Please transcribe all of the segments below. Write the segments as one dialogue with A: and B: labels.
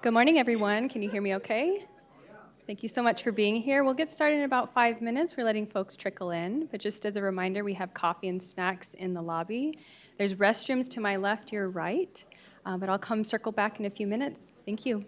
A: Good morning, everyone. Can you hear me okay? Thank you so much for being here. We'll get started in about 5 minutes. We're letting folks trickle in, but just as a reminder, we have coffee and snacks in the lobby. There's restrooms to my left, your right, but I'll come circle back in a few minutes. Thank you.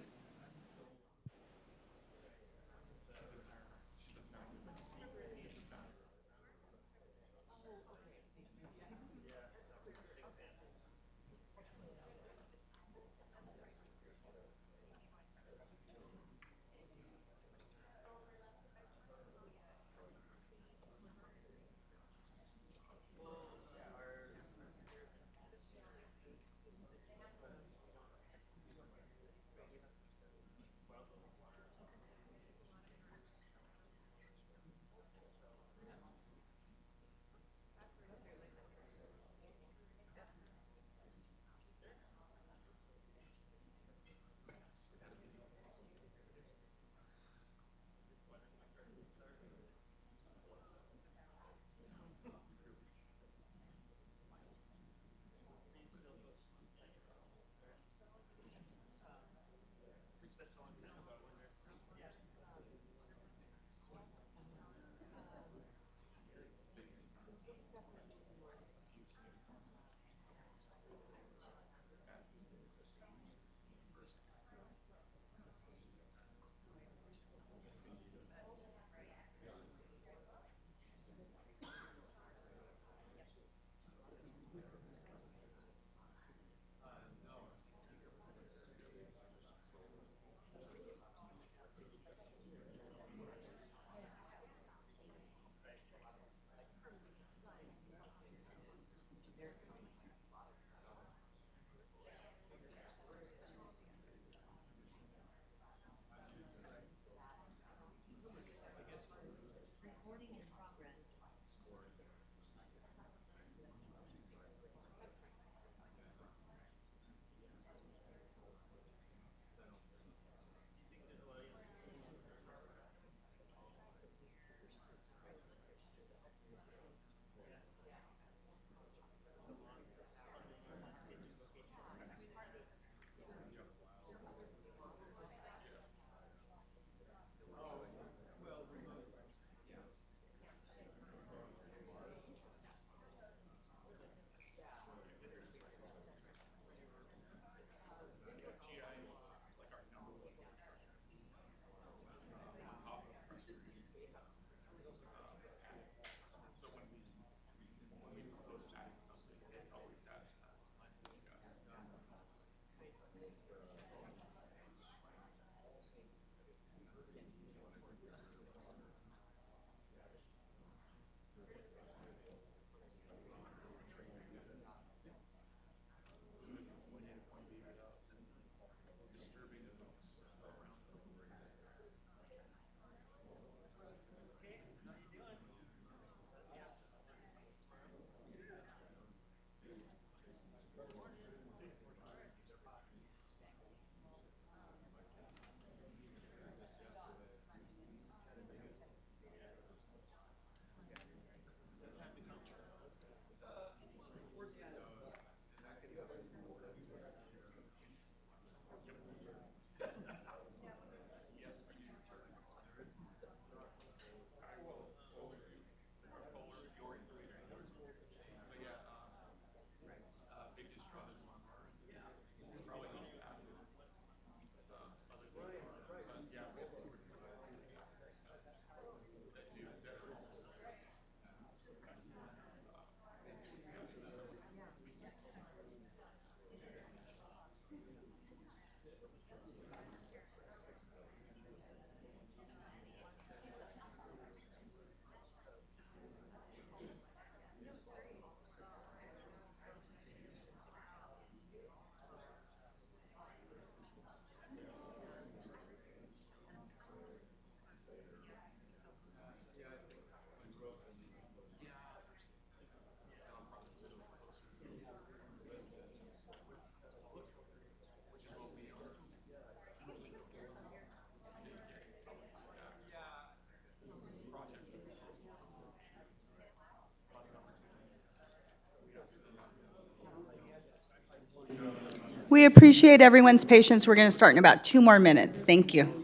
B: We appreciate everyone's patience. We're going to start in about 2 more minutes. Thank you.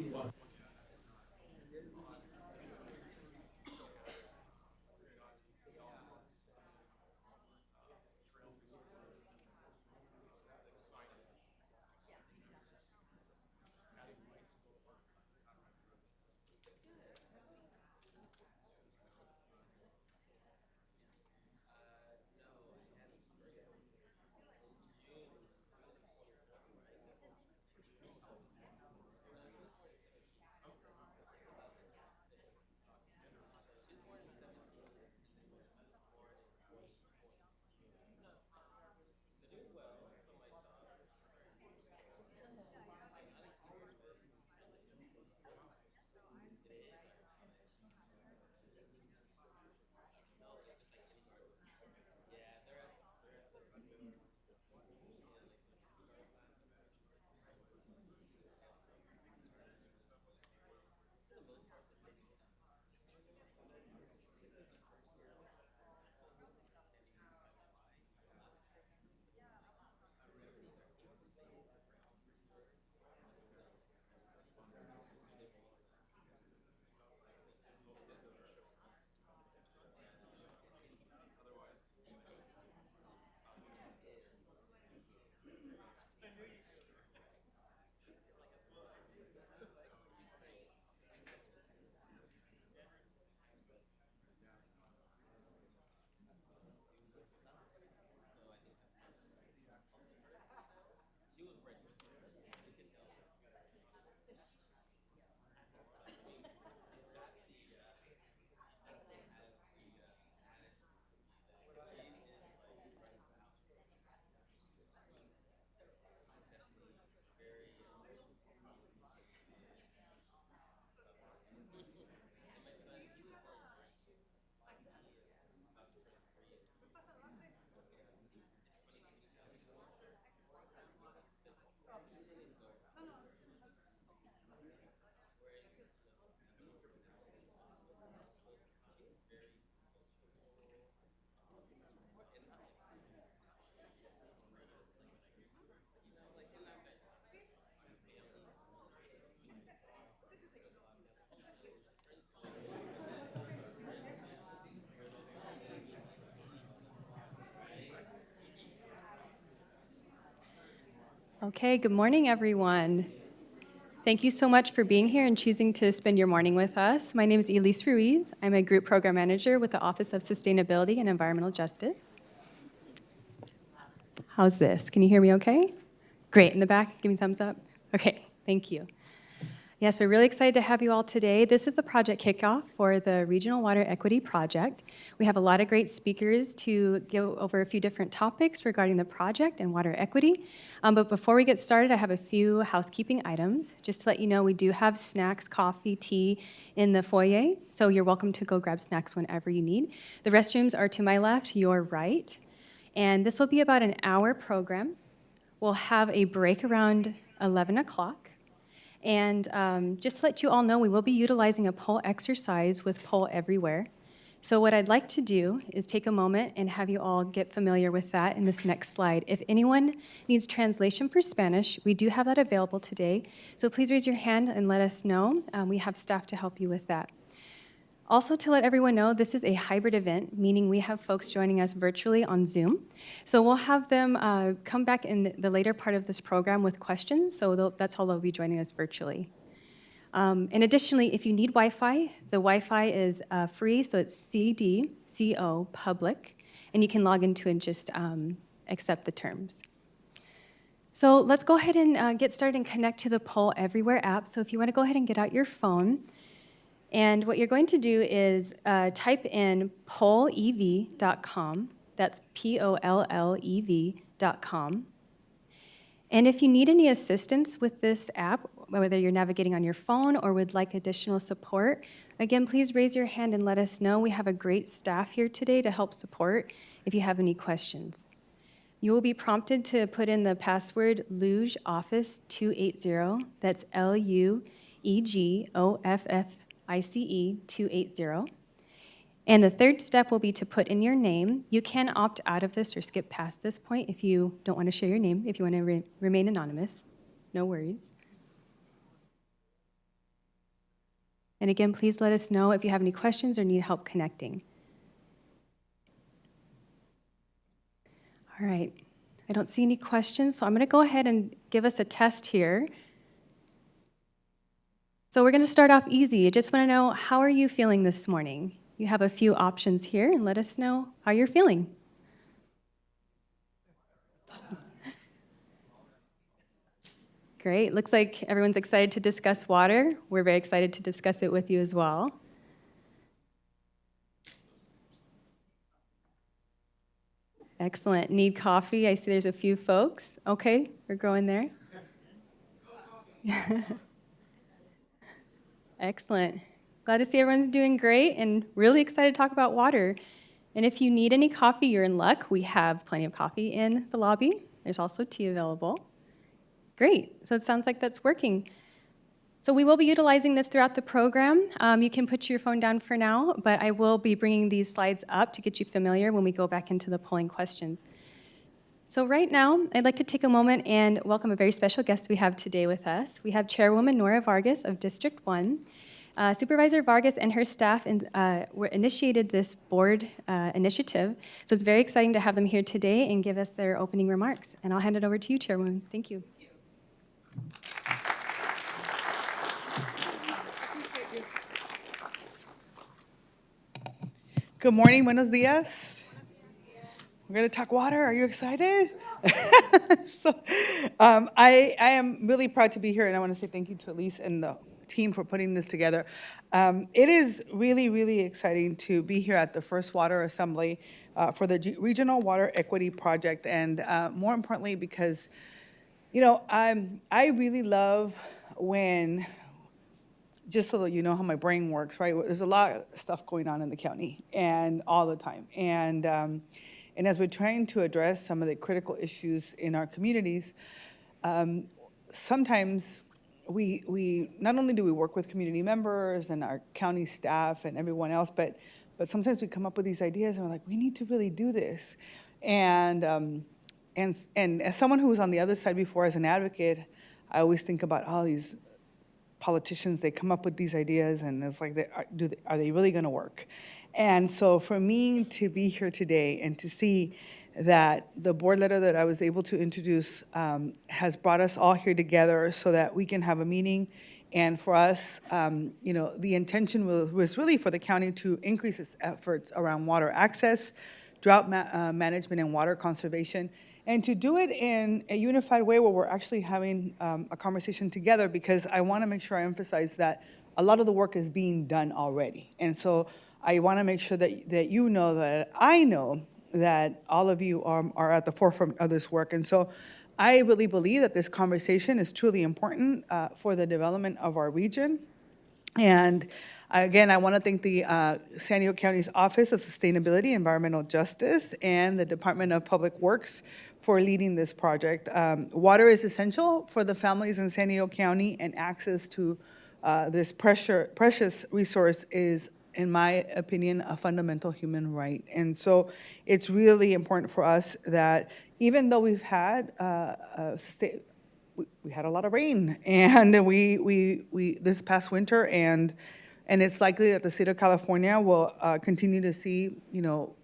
A: Okay, good morning, everyone. Thank you so much for being here and choosing to spend your morning with us. My name is Elise Ruiz. I'm a Group Program Manager with the Office of Sustainability and Environmental Justice. How's this? Can you hear me okay? Great. In the back, give me a thumbs up. Okay, thank you. Yes, we're really excited to have you all today. This is the project kickoff for the Regional Water Equity Project. We have a lot of great speakers to go over a few different topics regarding the project and water equity. But before we get started, I have a few housekeeping items. Just to let you know, we do have snacks, coffee, tea in the foyer, so you're welcome to go grab snacks whenever you need. The restrooms are to my left, your right. And this will be about an hour program. We'll have a break around 11 o'clock. And just to let you all know, we will be utilizing a poll exercise with Poll Everywhere. So what I'd like to do is take a moment and have you all get familiar with that in this next slide. If anyone needs translation for Spanish, we do have that available today. So please raise your hand and let us know. We have staff to help you with that. Also, to let everyone know, this is a hybrid event, meaning we have folks joining us virtually on Zoom. So we'll have them come back in the later part of this program with questions, so that's how they'll be joining us virtually. And additionally, if you need Wi-Fi, the Wi-Fi is free, so it's CDCO public, and you can log into and just accept the terms. So let's go ahead and get started and connect to the Poll Everywhere app. So if you want to go ahead and get out your phone, and what you're going to do is type in pollev.com. That's POLLEV.com. And if you need any assistance with this app, whether you're navigating on your phone or would like additional support, again, please raise your hand and let us know. We have a great staff here today to help support if you have any questions. You will be prompted to put in the password LUEGEOFFICE280. That's LUEGOFFICE 280. And the third step will be to put in your name. You can opt out of this or skip past this point if you don't want to share your name, if you want to remain anonymous. No worries. And again, please let us know if you have any questions or need help connecting. All right, I don't see any questions, so I'm going to go ahead and give us a test here. So we're going to start off easy. I just want to know, how are you feeling this morning? You have a few options here, and let us know how you're feeling. Great. Looks like everyone's excited to discuss water. We're very excited to discuss it with you as well. Excellent. Need coffee? I see there's a few folks. Okay, we're growing there. Excellent. Glad to see everyone's doing great and really excited to talk about water. And if you need any coffee, you're in luck. We have plenty of coffee in the lobby. There's also tea available. Great. So it sounds like that's working. So we will be utilizing this throughout the program. You can put your phone down for now, but I will be bringing these slides up to get you familiar when we go back into the polling questions. So right now, I'd like to take a moment and welcome a very special guest we have today with us. We have Chairwoman Nora Vargas of District 1. Supervisor Vargas and her staff initiated this board initiative, so it's very exciting to have them here today and give us their opening remarks. And I'll hand it over to you, Chairwoman. Thank you.
C: Good morning, buenos dias. We're going to talk water. Are you excited? I am really proud to be here, and I want to say thank you to Elise and the team for putting this together. It is really, really exciting to be here at the first Water Assembly for the Regional Water Equity Project, and more importantly, because, you know, I really love when, just so that you know how my brain works, right? There's a lot of stuff going on in the county and all the time. And as we're trying to address some of the critical issues in our communities, sometimes we not only do we work with community members and our county staff and everyone else, but sometimes we come up with these ideas and we're like, we need to really do this. And as someone who was on the other side before as an advocate, I always think about all these politicians, they come up with these ideas and it's like, are they really gonna work? And so for me to be here today and to see that the board letter that I was able to introduce has brought us all here together so that we can have a meeting. And for us, you know, the intention was really for the county to increase its efforts around water access, drought management, and water conservation, and to do it in a unified way where we're actually having a conversation together, because I want to make sure I emphasize that a lot of the work is being done already. And so I want to make sure that you know that I know that all of you are at the forefront of this work. And so I really believe that this conversation is truly important for the development of our region. And again, I want to thank the San Diego County's Office of Sustainability, Environmental Justice, and the Department of Public Works for leading this project. Water is essential for the families in San Diego County, and access to this precious resource is, in my opinion, a fundamental human right. And so it's really important for us that even though we've had we had a lot of rain, and we this past winter, and it's likely that the state of California will continue to see, you know,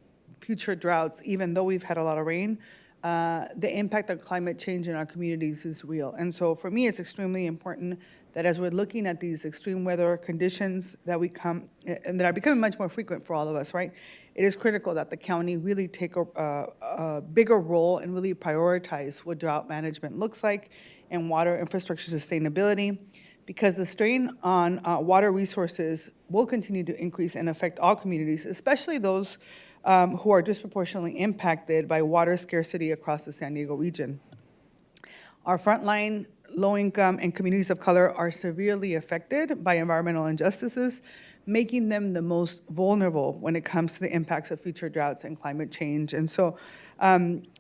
C: future droughts, even though we've had a lot of rain. The impact of climate change in our communities is real. And so for me, it's extremely important that as we're looking at these extreme weather conditions that and that are becoming much more frequent for all of us, right? It is critical that the county really take a bigger role and really prioritize what drought management looks like and water infrastructure sustainability, because the strain on water resources will continue to increase and affect all communities, especially those who are disproportionately impacted by water scarcity across the San Diego region. Our frontline, low-income, and communities of color are severely affected by environmental injustices, making them the most vulnerable when it comes to the impacts of future droughts and climate change. And so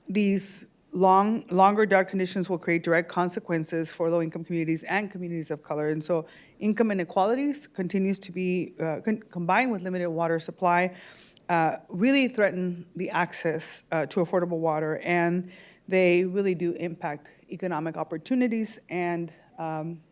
C: these longer drought conditions will create direct consequences for low-income communities and communities of color. And so income inequalities continues to be, combined with limited water supply, really threaten the access to affordable water. And they really do impact economic opportunities, and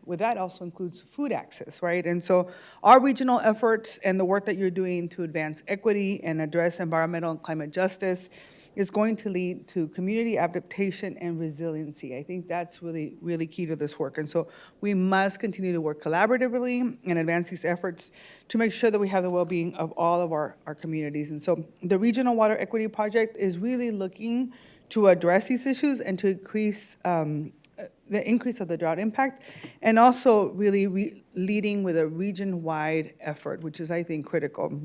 C: with that also includes food access, right? And so our regional efforts and the work that you're doing to advance equity and address environmental and climate justice is going to lead to community adaptation and resiliency. I think that's really, really key to this work. And so we must continue to work collaboratively and advance these efforts to make sure that we have the well-being of all of our communities. And so the Regional Water Equity Project is really looking to address these issues and to increase the increase of the drought impact, and also really leading with a region-wide effort, which is, I think, critical.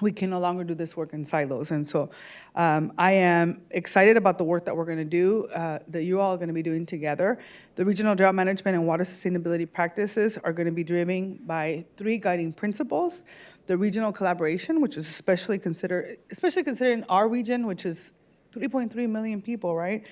C: We can no longer do this work in silos. And so I am excited about the work that we're going to do, that you all are going to be doing together. The regional drought management and water sustainability practices are going to be driven by 3 guiding principles. The regional collaboration, which is especially considering our region, which is 3.3 million people, right?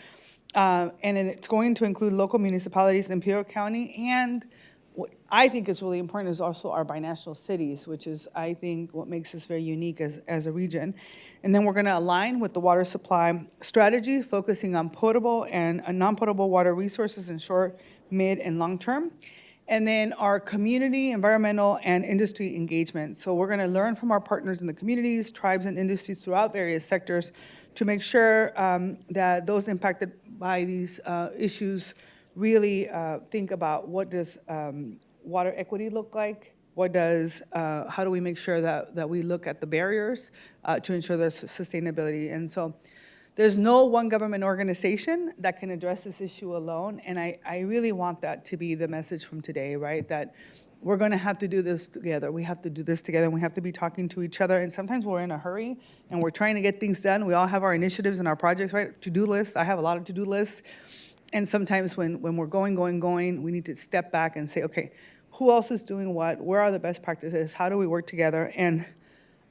C: And it's going to include local municipalities in Pajaro County, and what I think is really important is also our binational cities, which is, I think, what makes us very unique as a region. And then we're going to align with the water supply strategy, focusing on potable and non-potable water resources in short, mid, and long term. And then our community, environmental, and industry engagement. So we're going to learn from our partners in the communities, tribes, and industries throughout various sectors to make sure that those impacted by these issues really think about what does water equity look like, how do we make sure that we look at the barriers to ensure there's sustainability. And so there's no one government organization that can address this issue alone, and I really want that to be the message from today, right? That we're going to have to do this together. We have to do this together, and we have to be talking to each other. And sometimes we're in a hurry, and we're trying to get things done. We all have our initiatives and our projects, right? To-do lists. I have a lot of to-do lists. And sometimes when we're going, we need to step back and say, okay, who else is doing what? Where are the best practices? How do we work together? And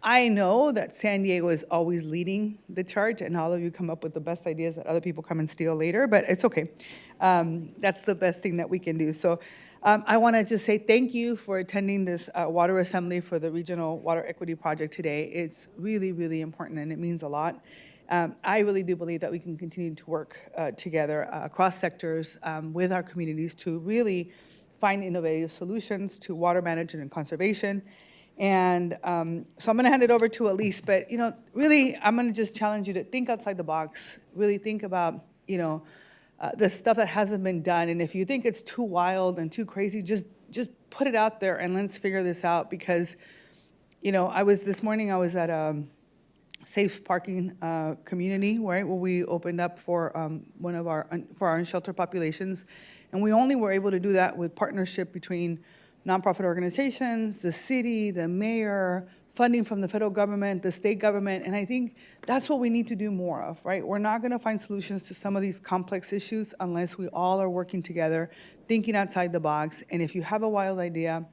C: I know that San Diego is always leading the charge, and all of you come up with the best ideas that other people come and steal later, but it's okay. That's the best thing that we can do. So I want to just say thank you for attending this water assembly for the Regional Water Equity Project today. It's really, really important, and it means a lot. I really do believe that we can continue to work together across sectors with our communities to really find innovative solutions to water management and conservation. And so I'm going to hand it over to Elise, but really, I'm going to just challenge you to think outside the box. Really think about the stuff that hasn't been done, and if you think it's too wild and too crazy, just put it out there and let's figure this out. Because this morning I was at a safe parking community, right, where we opened up for our unsheltered populations, and we only were able to do that with partnership between nonprofit organizations, the city, the mayor, funding from the federal government, the state government, and I think that's what we need to do more of, right? We're not going to find solutions to some of these complex issues unless we all are working together, thinking outside the box. And if you have a wild idea,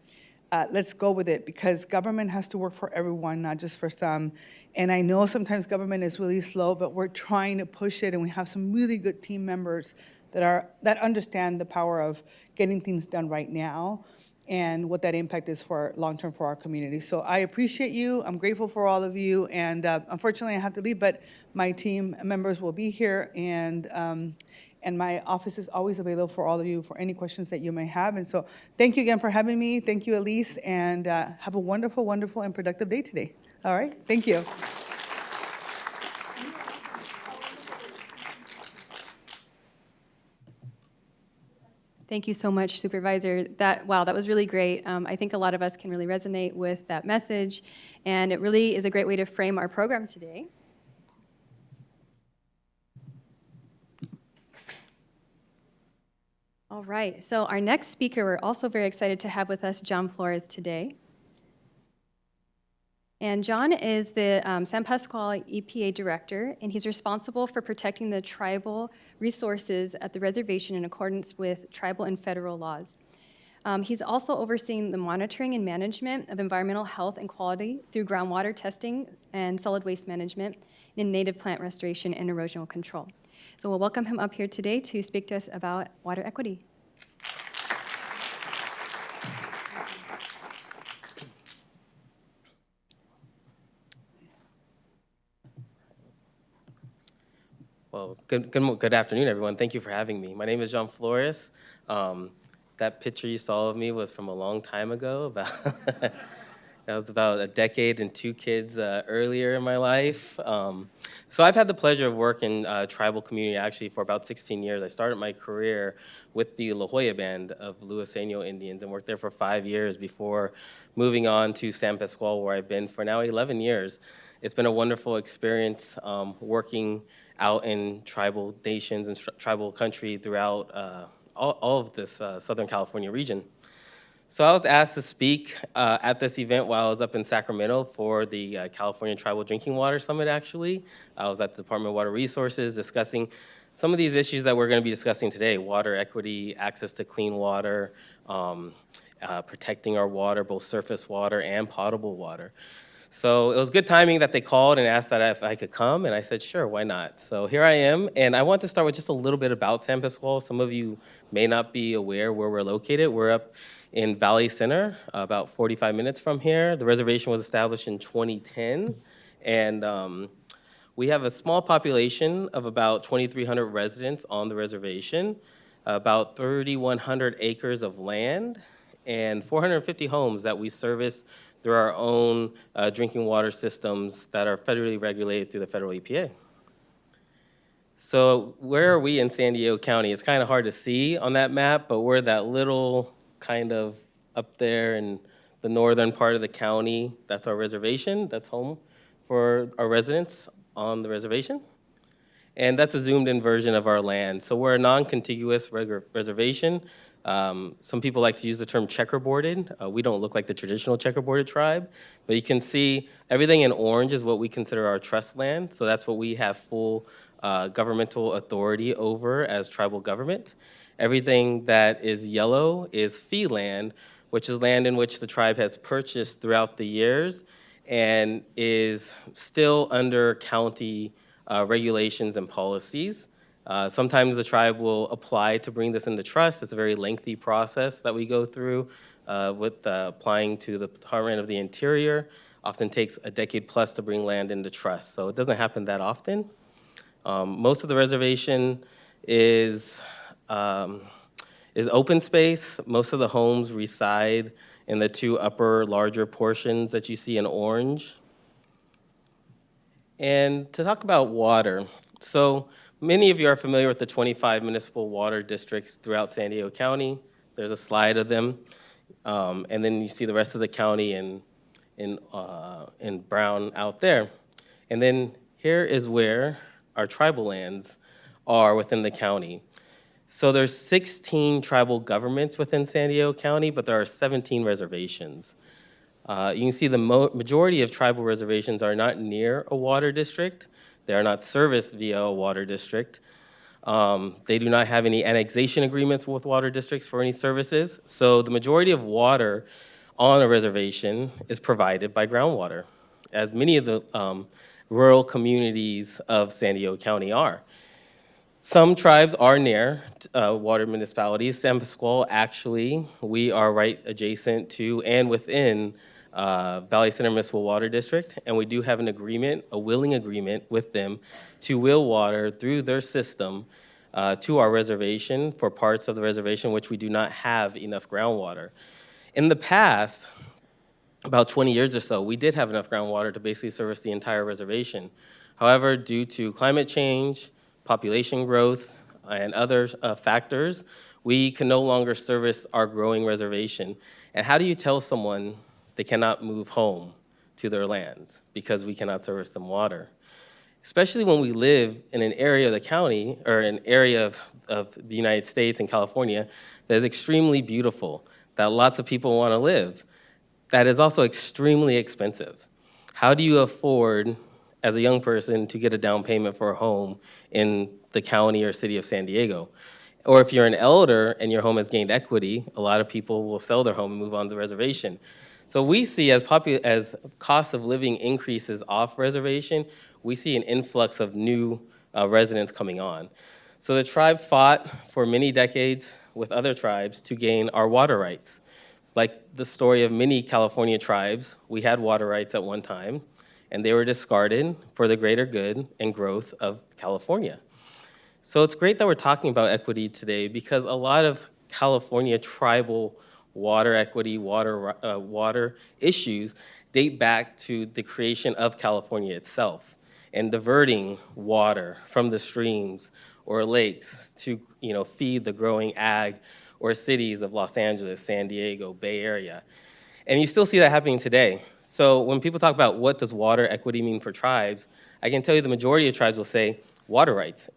C: let's go with it, because government has to work for everyone, not just for some. And I know sometimes government is really slow, but we're trying to push it, and we have some really good team members that understand the power of getting things done right now and what that impact is for long-term for our community. So I appreciate you. I'm grateful for all of you. And unfortunately, I have to leave, but my team members will be here. And my office is always available for all of you for any questions that you may have. And so thank you again for having me. Thank you, Elise. And have a wonderful, wonderful, and productive day today. All right? Thank you.
A: Thank you so much, Supervisor. That was really great. I think a lot of us can really resonate with that message, and it really is a great way to frame our program today. All right, so our next speaker, we're also very excited to have with us John Flores today. And John is the San Pasqual EPA Director, and he's responsible for protecting the tribal resources at the reservation in accordance with tribal and federal laws. He's also overseeing the monitoring and management of environmental health and quality through groundwater testing and solid waste management in native plant restoration and erosional control. So we'll welcome him up here today to speak to us about water equity.
D: Well, good afternoon, everyone. Thank you for having me. My name is John Flores. That picture you saw of me was from a long time ago. That was about a decade and 2 kids earlier in my life. So I've had the pleasure of working tribal community actually for about 16 years. I started my career with the La Jolla Band of Luiseno Indians and worked there for 5 years before moving on to San Pasqual, where I've been for now 11 years. It's been a wonderful experience working out in tribal nations and tribal country throughout all of this Southern California region. So I was asked to speak at this event while I was up in Sacramento for the California Tribal Drinking Water Summit, actually. I was at the Department of Water Resources discussing some of these issues that we're going to be discussing today: water equity, access to clean water, protecting our water, both surface water and potable water. So it was good timing that they called and asked that if I could come, and I said, sure, why not? So here I am, and I want to start with just a little bit about San Pasqual. Some of you may not be aware where we're located. We're up in Valley Center, about 45 minutes from here. The reservation was established in 2010, and we have a small population of about 2,300 residents on the reservation, about 3,100 acres of land, and 450 homes that we service through our own drinking water systems that are federally regulated through the federal EPA. So where are we in San Diego County? It's kind of hard to see on that map, but we're that little kind of up there in the northern part of the county. That's our reservation. That's home for our residents on the reservation. And that's a zoomed in version of our land. So we're a non-contiguous reservation. Some people like to use the term checkerboarded. We don't look like the traditional checkerboarded tribe, but you can see everything in orange is what we consider our trust land. So that's what we have full governmental authority over as tribal government. Everything that is yellow is fee land, which is land in which the tribe has purchased throughout the years and is still under county regulations and policies. Sometimes the tribe will apply to bring this into trust. It's a very lengthy process that we go through with applying to the Department of the Interior. Often takes a decade plus to bring land into trust, so it doesn't happen that often. Most of the reservation is open space. Most of the homes reside in the 2 upper larger portions that you see in orange. And to talk about water, so many of you are familiar with the 25 municipal water districts throughout San Diego County. There's a slide of them. And then you see the rest of the county in brown out there. And then here is where our tribal lands are within the county. So there's 16 tribal governments within San Diego County, but there are 17 reservations. You can see the majority of tribal reservations are not near a water district. They are not serviced via a water district. They do not have any annexation agreements with water districts for any services. So the majority of water on a reservation is provided by groundwater, as many of the rural communities of San Diego County are. Some tribes are near water municipalities. San Pasqual, actually, we are right adjacent to and within Valley Center Municipal Water District, and we do have an agreement, a willing agreement with them to wheel water through their system to our reservation for parts of the reservation which we do not have enough groundwater. In the past, about 20 years or so, we did have enough groundwater to basically service the entire reservation. However, due to climate change, population growth, and other factors, we can no longer service our growing reservation. And how do you tell someone they cannot move home to their lands because we cannot service them water? Especially when we live in an area of the county or an area of the United States and California that is extremely beautiful, that lots of people want to live, that is also extremely expensive. How do you afford, as a young person, to get a down payment for a home in the county or city of San Diego? Or if you're an elder and your home has gained equity, a lot of people will sell their home and move on to the reservation. So we see as cost of living increases off reservation, we see an influx of new residents coming on. So the tribe fought for many decades with other tribes to gain our water rights. Like the story of many California tribes, we had water rights at one time, and they were discarded for the greater good and growth of California. So it's great that we're talking about equity today because a lot of California tribal water equity, water issues date back to the creation of California itself and diverting water from the streams or lakes to feed the growing ag or cities of Los Angeles, San Diego, Bay Area. And you still see that happening today. So when people talk about what does water equity mean for tribes, I can tell you the majority of tribes will say water rights,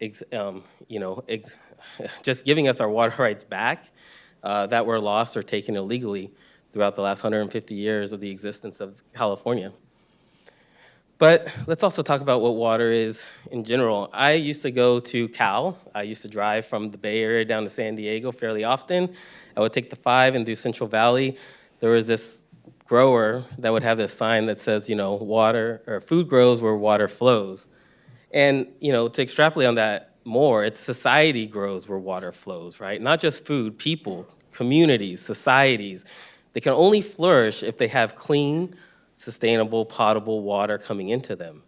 D: just giving us our water rights back that were lost or taken illegally throughout the last 150 years of the existence of California. But let's also talk about what water is in general. I used to go to Cal. I used to drive from the Bay Area down to San Diego fairly often. I would take the 5 and do Central Valley. There was this grower that would have this sign that says, water or food grows where water flows. And, to extrapolate on that more, it's society grows where water flows, right? Not just food, people, communities, societies. They can only flourish if they have clean, sustainable, potable water coming into them.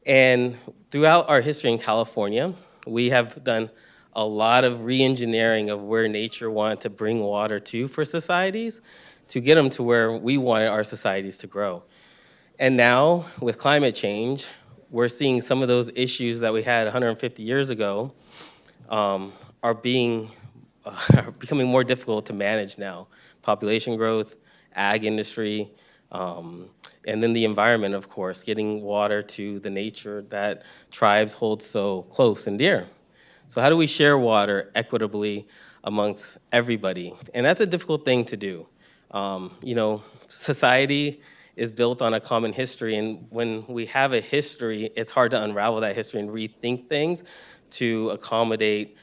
D: And throughout our history in California, we have done a lot of re-engineering of where nature wanted to bring water to for societies to get them to where we wanted our societies to grow. And now, with climate change, we're seeing some of those issues that we had 150 years ago are becoming more difficult to manage now. Population growth, ag industry, and then the environment, of course, getting water to the nature that tribes hold so close and dear. So how do we share water equitably amongst everybody? And that's a difficult thing to do. Society is built on a common history, and when we have a history, it's hard to unravel that history and rethink things to accommodate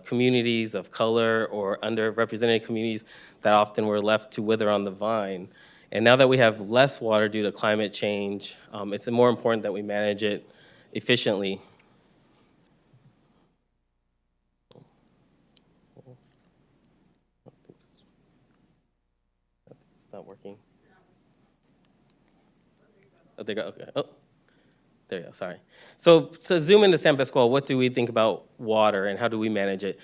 D: communities of color or underrepresented communities that often were left to wither on the vine. And now that we have less water due to climate change, it's more important that we manage it efficiently. It's not working. Oh, there you go. Okay. Oh, there you go. Sorry. So zoom into San Pasqual. What do we think about water, and how do we manage it?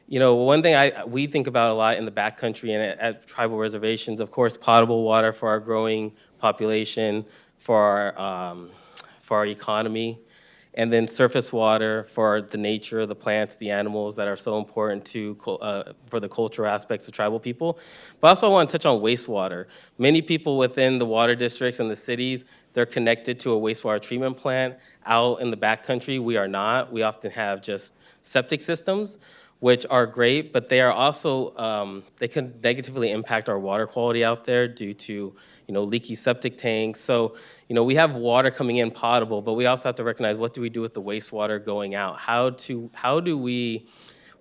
D: One thing we think about a lot in the backcountry and at tribal reservations, of course, potable water for our growing population, for our economy, and then surface water for the nature, the plants, the animals that are so important for the cultural aspects of tribal people. But also I want to touch on wastewater. Many people within the water districts and the cities, they're connected to a wastewater treatment plant. Out in the backcountry, we are not. We often have just septic systems, which are great, but they are also, they can negatively impact our water quality out there due to, leaky septic tanks. So, we have water coming in potable, but we also have to recognize what do we do with the wastewater going out? How do we,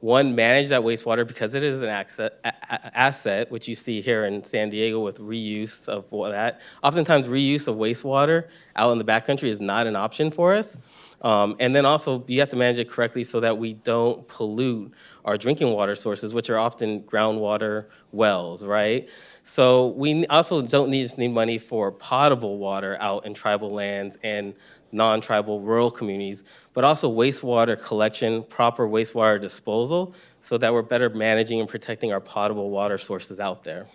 D: one, manage that wastewater because it is an asset, which you see here in San Diego with reuse of that. Oftentimes reuse of wastewater out in the backcountry is not an option for us. And then also you have to manage it correctly so that we don't pollute our drinking water sources, which are often groundwater wells, right? So we also don't just need money for potable water out in tribal lands and non-tribal rural communities, but also wastewater collection, proper wastewater disposal, so that we're better managing and protecting our potable water sources out there.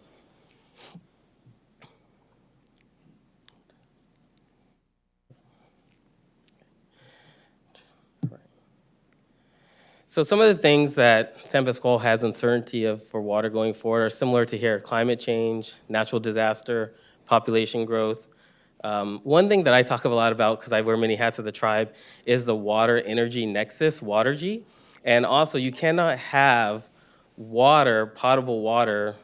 D: So some of the things that San Pasqual has uncertainty of for water going forward are similar to here: climate change, natural disaster, population growth. One thing that I talk a lot about, because I wear many hats at the tribe, is the water energy nexus, WaterG. And also you cannot have water, potable water,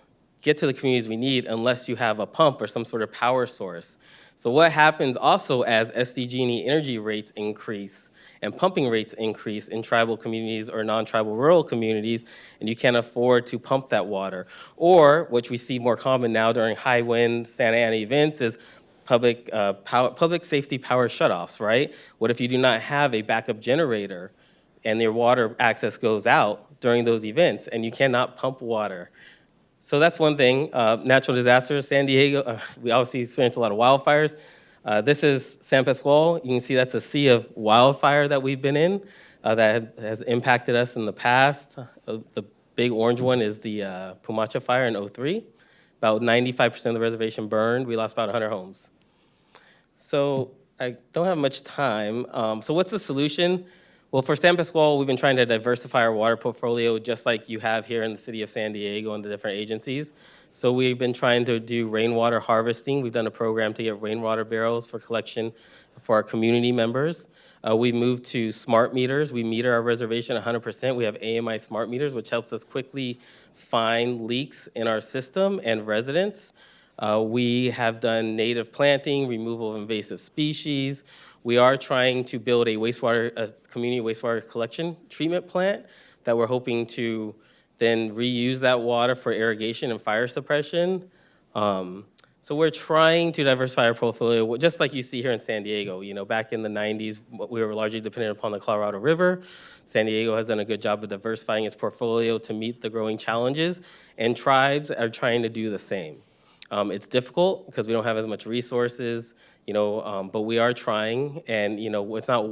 D: get to the communities we need unless you have a pump or some sort of power source. So what happens also as SDG&E energy rates increase and pumping rates increase in tribal communities or non-tribal rural communities, and you can't afford to pump that water. Or, which we see more common now during high wind Santa Ana events, is public safety power shutoffs, right? What if you do not have a backup generator and your water access goes out during those events and you cannot pump water? So that's one thing. Natural disasters, San Diego, we obviously experience a lot of wildfires. This is San Pasqual. You can see that's a sea of wildfire that we've been in that has impacted us in the past. The big orange one is the Pumacha fire in '03. About 95% of the reservation burned. We lost about 100 homes. So I don't have much time. So what's the solution? Well, for San Pasqual, we've been trying to diversify our water portfolio just like you have here in the city of San Diego and the different agencies. So we've been trying to do rainwater harvesting. We've done a program to get rainwater barrels for collection for our community members. We moved to smart meters. We meter our reservation 100%. We have AMI smart meters, which helps us quickly find leaks in our system and residents. We have done native planting, removal of invasive species. We are trying to build a community wastewater collection treatment plant that we're hoping to then reuse that water for irrigation and fire suppression. So we're trying to diversify our portfolio, just like you see here in San Diego. You know, back in the 90s, we were largely dependent upon the Colorado River. San Diego has done a good job of diversifying its portfolio to meet the growing challenges, and tribes are trying to do the same. It's difficult because we don't have as much resources, but we are trying, and it's not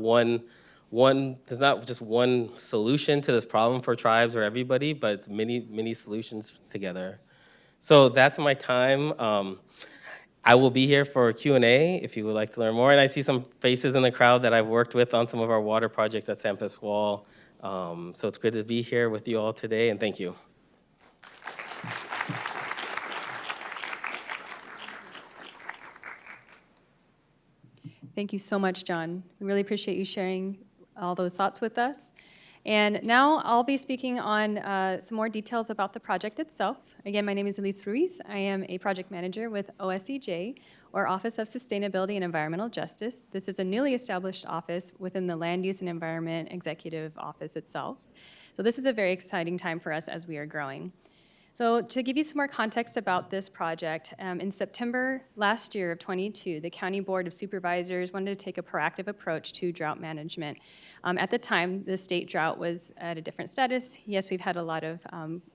D: there's not just one solution to this problem for tribes or everybody, but it's many solutions together. So that's my time. I will be here for a Q&A if you would like to learn more, and I see some faces in the crowd that I've worked with on some of our water projects at San Pasqual. So it's good to be here with you all today, and thank you.
A: Thank you so much, John. We really appreciate you sharing all those thoughts with us. And now I'll be speaking on some more details about the project itself. Again, my name is Elise Ruiz. I am a project manager with OSEJ, or Office of Sustainability and Environmental Justice. This is a newly established office within the Land Use and Environment Executive Office itself. So this is a very exciting time for us as we are growing. So to give you some more context about this project, in September last year of 22, the County Board of Supervisors wanted to take a proactive approach to drought management. At the time, the state drought was at a different status. Yes, we've had a lot of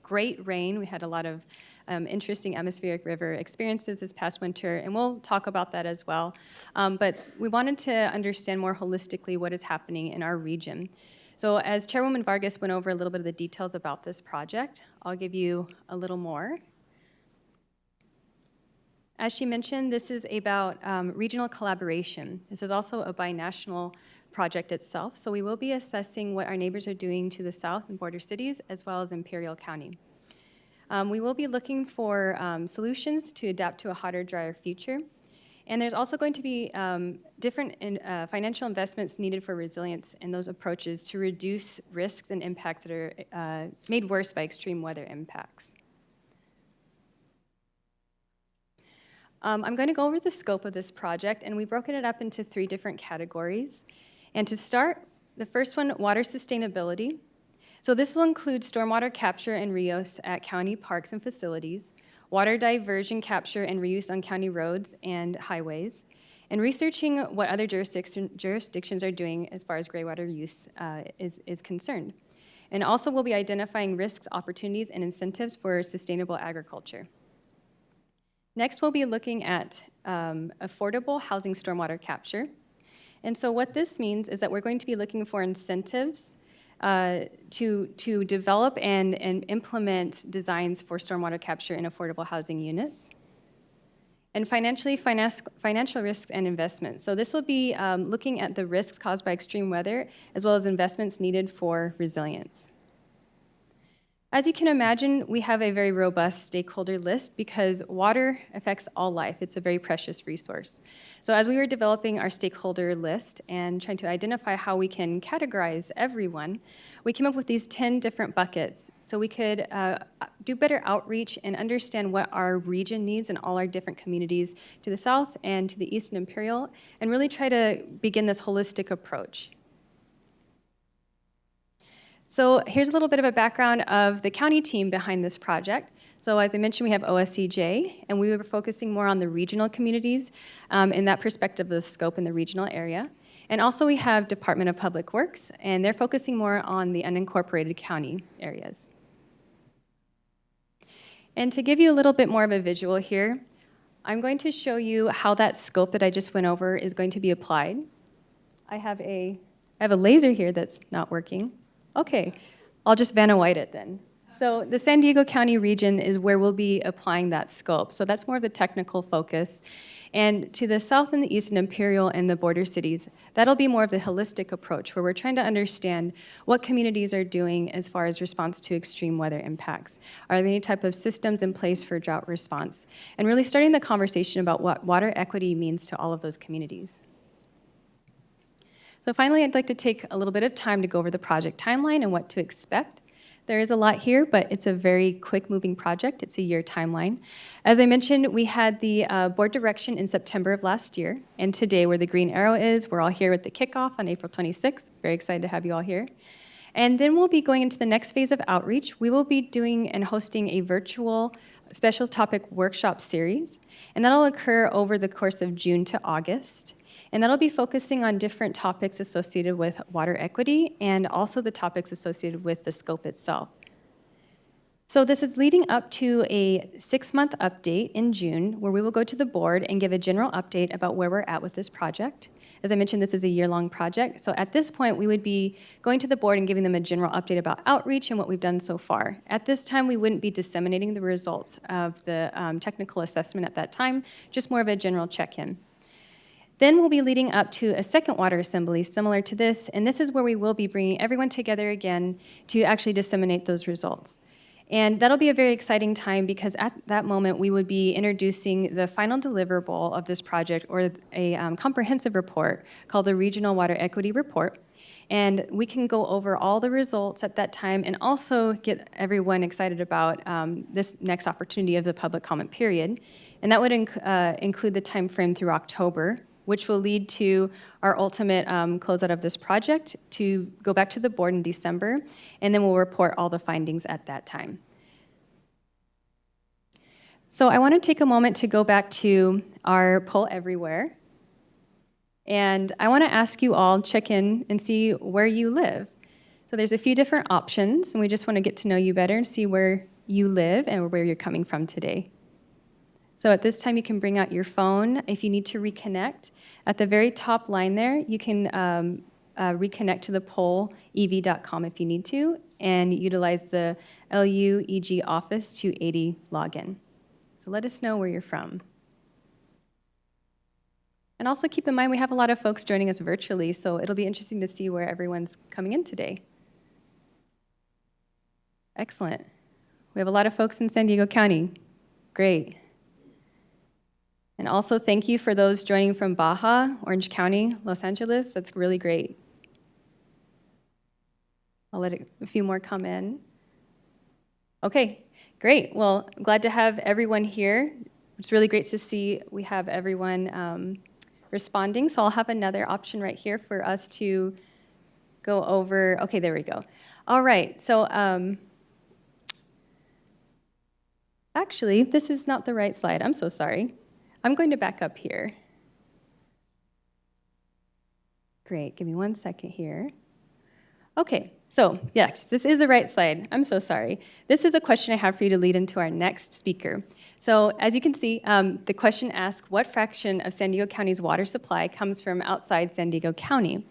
A: great rain. We had a lot of interesting atmospheric river experiences this past winter, and we'll talk about that as well. But we wanted to understand more holistically what is happening in our region. So as Chairwoman Vargas went over a little bit of the details about this project, I'll give you a little more. As she mentioned, this is about regional collaboration. This is also a binational project itself, so we will be assessing what our neighbors are doing to the south in border cities as well as Imperial County. We will be looking for solutions to adapt to a hotter, drier future. And there's also going to be different financial investments needed for resilience in those approaches to reduce risks and impacts that are made worse by extreme weather impacts. I'm going to go over the scope of this project, and we've broken it up into 3 different categories. And to start, the first one, water sustainability. So this will include stormwater capture and reuse at county parks and facilities, water diversion capture and reuse on county roads and highways, and researching what other jurisdictions are doing as far as graywater use is concerned. And also we'll be identifying risks, opportunities, and incentives for sustainable agriculture. Next, we'll be looking at affordable housing stormwater capture. And so what this means is that we're going to be looking for incentives to develop and implement designs for stormwater capture in affordable housing units. And financial risks and investments. So this will be looking at the risks caused by extreme weather, as well as investments needed for resilience. As you can imagine, we have a very robust stakeholder list because water affects all life. It's a very precious resource. So as we were developing our stakeholder list and trying to identify how we can categorize everyone, we came up with these 10 different buckets. So we could do better outreach and understand what our region needs in all our different communities to the south and to the east and Imperial, and really try to begin this holistic approach. So here's a little bit of a background of the county team behind this project. So as I mentioned, we have OSCJ, and we were focusing more on the regional communities in that perspective of the scope in the regional area. And also we have Department of Public Works, and they're focusing more on the unincorporated county areas. And to give you a little bit more of a visual here, I'm going to show you how that scope that I just went over is going to be applied. I have a laser here that's not working. Okay, I'll just Vanna White it then. So the San Diego County region is where we'll be applying that scope. So that's more of a technical focus. And to the south and the east and Imperial and the border cities, that'll be more of the holistic approach where we're trying to understand what communities are doing as far as response to extreme weather impacts. Are there any type of systems in place for drought response? And really starting the conversation about what water equity means to all of those communities. So finally, I'd like to take a little bit of time to go over the project timeline and what to expect. There is a lot here, but it's a very quick-moving project. It's a year timeline. As I mentioned, we had the board direction in September of last year, and today, where the green arrow is, we're all here at the kickoff on April 26th. Very excited to have you all here. And then we'll be going into the next phase of outreach. We will be doing and hosting a virtual special topic workshop series, and that'll occur over the course of June to August. And that'll be focusing on different topics associated with water equity and also the topics associated with the scope itself. So this is leading up to a 6-month update in June where we will go to the board and give a general update about where we're at with this project. As I mentioned, this is a year-long project. So at this point, we would be going to the board and giving them a general update about outreach and what we've done so far. At this time, we wouldn't be disseminating the results of the technical assessment at that time, just more of a general check-in. Then we'll be leading up to a second water assembly similar to this, and this is where we will be bringing everyone together again to actually disseminate those results. And that'll be a very exciting time because at that moment we would be introducing the final deliverable of this project, or a comprehensive report called the Regional Water Equity Report. And we can go over all the results at that time and also get everyone excited about this next opportunity of the public comment period. And that would include the time frame through October, which will lead to our ultimate closeout of this project to go back to the board in December, and then we'll report all the findings at that time. So I want to take a moment to go back to our Poll Everywhere, and I want to ask you all, check in and see where you live. So there's a few different options, and we just want to get to know you better and see where you live and where you're coming from today. So at this time, you can bring out your phone if you need to reconnect. At the very top line there, you can reconnect to the pollev.com if you need to, and utilize the LUEG Office 280 login. So let us know where you're from. And also keep in mind, we have a lot of folks joining us virtually, so it'll be interesting to see where everyone's coming in today. Excellent. We have a lot of folks in San Diego County. Great. And also thank you for those joining from Baja, Orange County, Los Angeles. That's really great. I'll let a few more come in. Okay, great. Well, I'm glad to have everyone here. It's really great to see we have everyone responding. So I'll have another option right here for us to go over. Okay, there we go. All right, so actually, this is not the right slide. I'm so sorry. I'm going to back up here. Great, give me 1 second here. Okay, so yes, this is the right slide. I'm so sorry. This is a question I have for you to lead into our next speaker. So as you can see, the question asks, what fraction of San Diego County's water supply comes from outside San Diego County?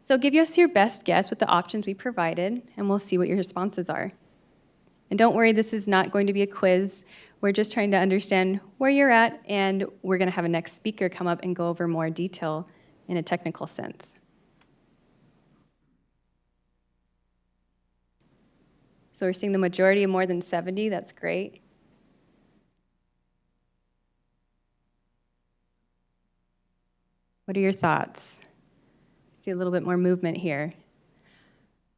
A: So give us your best guess with the options we provided, and we'll see what your responses are. And don't worry, this is not going to be a quiz. We're just trying to understand where you're at, and we're going to have a next speaker come up and go over more detail in a technical sense. So we're seeing the majority of more than 70. That's great. What are your thoughts? See a little bit more movement here.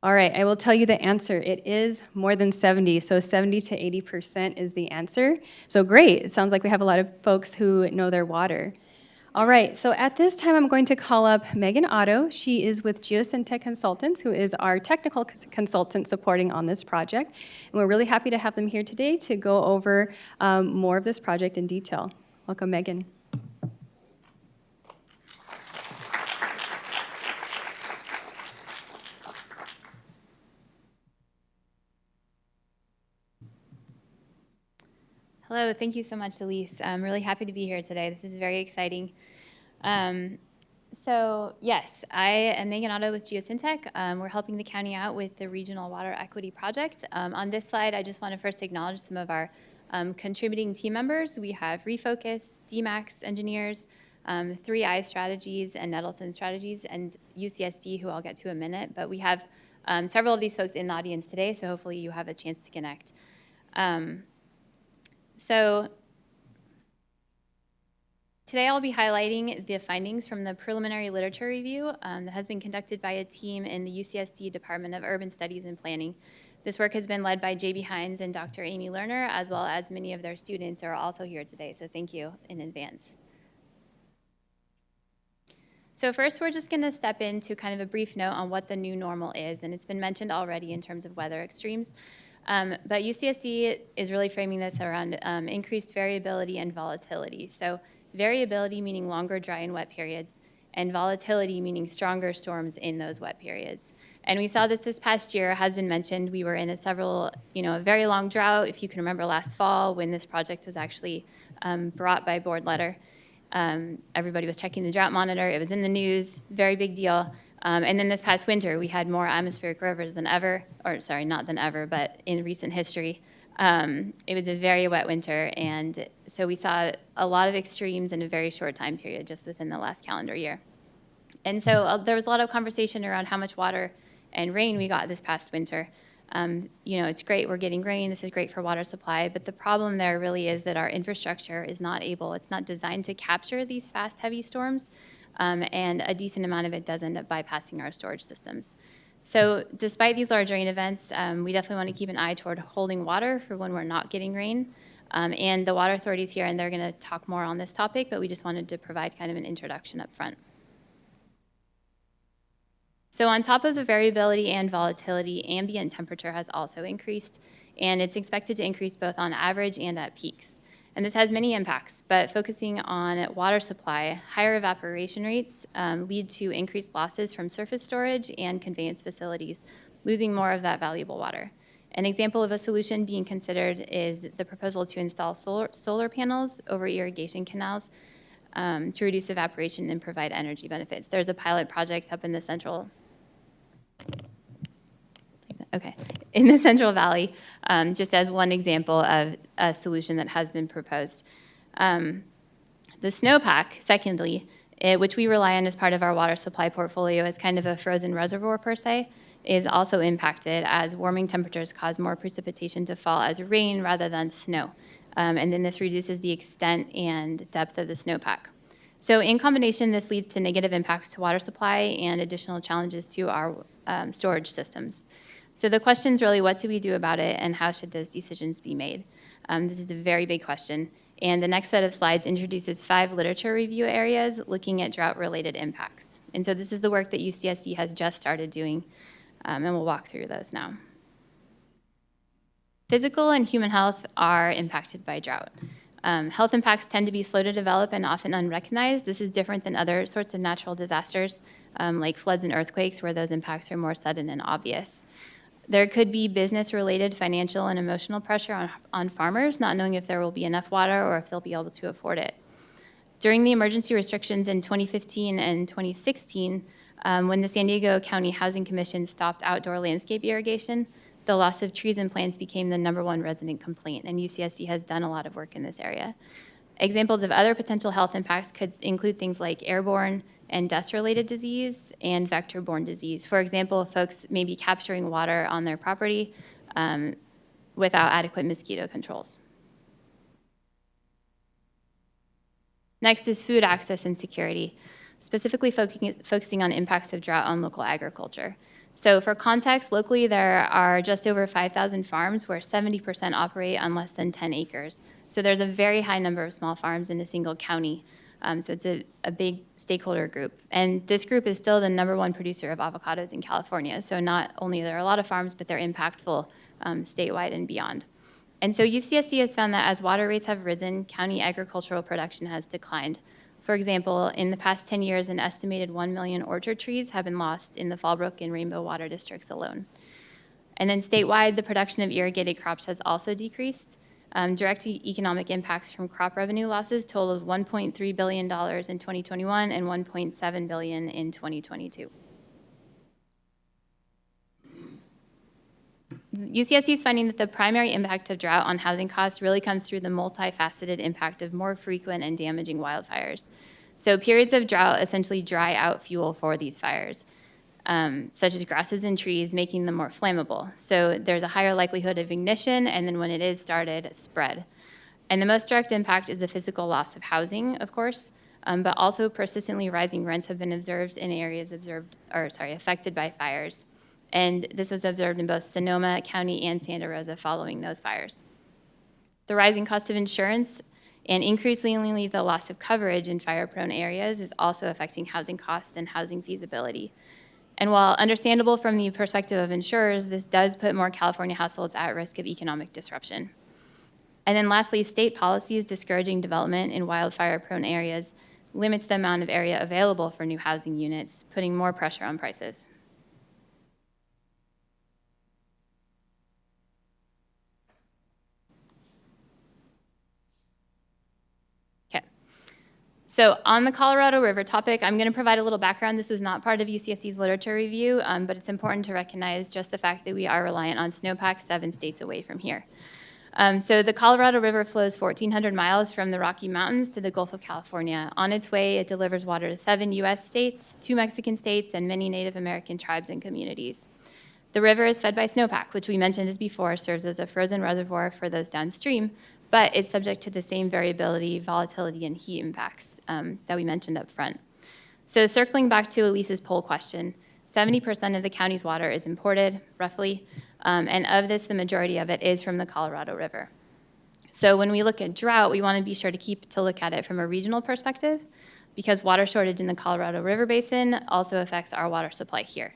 A: All right, I will tell you the answer. It is more than 70, so 70 to 80% is the answer. So great, it sounds like we have a lot of folks who know their water. All right, so at this time, I'm going to call up Megan Otto. She is with Geosyntec Consultants, who is our technical consultant supporting on this project. And we're really happy to have them here today to go over more of this project in detail. Welcome, Megan.
E: Hello, thank you so much, Elise. I'm really happy to be here today. This is very exciting. So yes, I am Megan Otto with Geosyntec. We're helping the county out with the Regional Water Equity Project. On this slide, I just want to first acknowledge some of our contributing team members. We have Refocus, DMAX engineers, 3I Strategies, and Nettleton Strategies, and UCSD, who I'll get to in a minute. But we have several of these folks in the audience today, so hopefully you have a chance to connect. So today I'll be highlighting the findings from the preliminary literature review that has been conducted by a team in the UCSD Department of Urban Studies and Planning. This work has been led by J.B. Hines and Dr. Amy Lerner, as well as many of their students are also here today, so thank you in advance. So first, we're just going to step into kind of a brief note on what the new normal is, and it's been mentioned already in terms of weather extremes. But UCSD is really framing this around increased variability and volatility. So variability meaning longer dry and wet periods, and volatility meaning stronger storms in those wet periods. And we saw this past year, has been mentioned. We were in a very long drought, if you can remember last fall when this project was actually brought by board letter. Everybody was checking the drought monitor. It was in the news, very big deal. And then this past winter, we had more atmospheric rivers than ever, or sorry, not than ever, but in recent history. It was a very wet winter, and so we saw a lot of extremes in a very short time period, just within the last calendar year. And so there was a lot of conversation around how much water and rain we got this past winter. It's great, we're getting rain, this is great for water supply, but the problem there really is that our infrastructure is not it's not designed to capture these fast, heavy storms. And a decent amount of it does end up bypassing our storage systems. So despite these large rain events, we definitely want to keep an eye toward holding water for when we're not getting rain. And the water authorities here, and they're going to talk more on this topic, but we just wanted to provide kind of an introduction up front. So on top of the variability and volatility, ambient temperature has also increased, and it's expected to increase both on average and at peaks. And this has many impacts, but focusing on water supply, higher evaporation rates lead to increased losses from surface storage and conveyance facilities, losing more of that valuable water. An example of a solution being considered is the proposal to install solar panels over irrigation canals to reduce evaporation and provide energy benefits. There's a pilot project up in the Central Valley, just as one example of a solution that has been proposed. The snowpack, secondly, which we rely on as part of our water supply portfolio as kind of a frozen reservoir per se, is also impacted as warming temperatures cause more precipitation to fall as rain rather than snow. And then this reduces the extent and depth of the snowpack. So in combination, this leads to negative impacts to water supply and additional challenges to our storage systems. So the question is really, what do we do about it, and how should those decisions be made? This is a very big question, and the next set of slides introduces 5 literature review areas looking at drought-related impacts. And so this is the work that UCSD has just started doing, and we'll walk through those now. Physical and human health are impacted by drought. Health impacts tend to be slow to develop and often unrecognized. This is different than other sorts of natural disasters, like floods and earthquakes, where those impacts are more sudden and obvious. There could be business-related financial and emotional pressure on farmers, not knowing if there will be enough water or if they'll be able to afford it. During the emergency restrictions in 2015 and 2016, when the San Diego County Housing Commission stopped outdoor landscape irrigation, the loss of trees and plants became the #1 resident complaint, and UCSD has done a lot of work in this area. Examples of other potential health impacts could include things like airborne and dust-related disease and vector-borne disease. For example, folks may be capturing water on their property without adequate mosquito controls. Next is food access and security, specifically focusing on impacts of drought on local agriculture. So for context, locally there are just over 5,000 farms where 70% operate on less than 10 acres. So there's a very high number of small farms in a single county. So it's a big stakeholder group. And this group is still the #1 producer of avocados in California. So not only are there a lot of farms, but they're impactful statewide and beyond. And so UCSD has found that as water rates have risen, county agricultural production has declined. For example, in the past 10 years, an estimated 1 million orchard trees have been lost in the Fallbrook and Rainbow water districts alone. And then statewide, the production of irrigated crops has also decreased. Direct economic impacts from crop revenue losses totaled $1.3 billion in 2021 and $1.7 billion in 2022. UCSD is finding that the primary impact of drought on housing costs really comes through the multifaceted impact of more frequent and damaging wildfires. So periods of drought essentially dry out fuel for these fires, such as grasses and trees, making them more flammable. So there's a higher likelihood of ignition, and then when it is started, spread. And the most direct impact is the physical loss of housing, of course, but also persistently rising rents have been observed in areas affected by fires. And this was observed in both Sonoma County and Santa Rosa following those fires. The rising cost of insurance and increasingly the loss of coverage in fire-prone areas is also affecting housing costs and housing feasibility. And while understandable from the perspective of insurers, this does put more California households at risk of economic disruption. And then lastly, state policies discouraging development in wildfire-prone areas limits the amount of area available for new housing units, putting more pressure on prices. So on the Colorado River topic, I'm going to provide a little background. This was not part of UCSD's literature review, but it's important to recognize just the fact that we are reliant on snowpack 7 states away from here. So the Colorado River flows 1,400 miles from the Rocky Mountains to the Gulf of California. On its way, it delivers water to 7 U.S. states, 2 Mexican states, and many Native American tribes and communities. The river is fed by snowpack, which we mentioned as before serves as a frozen reservoir for those downstream, but it's subject to the same variability, volatility, and heat impacts that we mentioned up front. So circling back to Elise's poll question, 70% of the county's water is imported, roughly, and of this, the majority of it is from the Colorado River. So when we look at drought, we want to be sure to look at it from a regional perspective, because water shortage in the Colorado River Basin also affects our water supply here.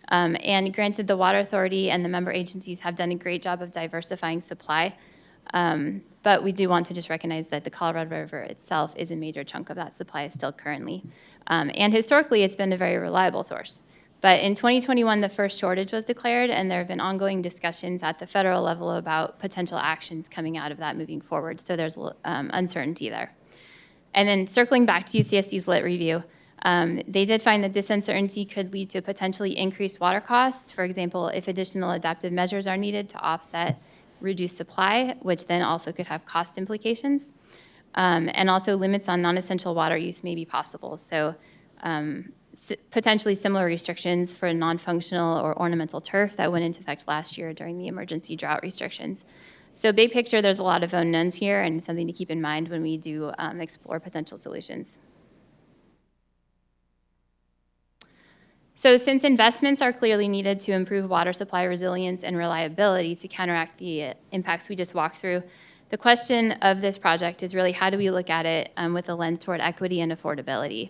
E: And granted, the Water Authority and the member agencies have done a great job of diversifying supply, but we do want to just recognize that the Colorado River itself is a major chunk of that supply still currently. And historically, it's been a very reliable source. But in 2021, the first shortage was declared, and there have been ongoing discussions at the federal level about potential actions coming out of that moving forward. So there's uncertainty there. And then circling back to UCSD's lit review, they did find that this uncertainty could lead to potentially increased water costs. For example, if additional adaptive measures are needed to offset reduced supply, which then also could have cost implications. And also limits on non-essential water use may be possible. So potentially similar restrictions for non-functional or ornamental turf that went into effect last year during the emergency drought restrictions. So big picture, there's a lot of unknowns here and something to keep in mind when we do explore potential solutions. So since investments are clearly needed to improve water supply resilience and reliability to counteract the impacts we just walked through, the question of this project is really how do we look at it with a lens toward equity and affordability.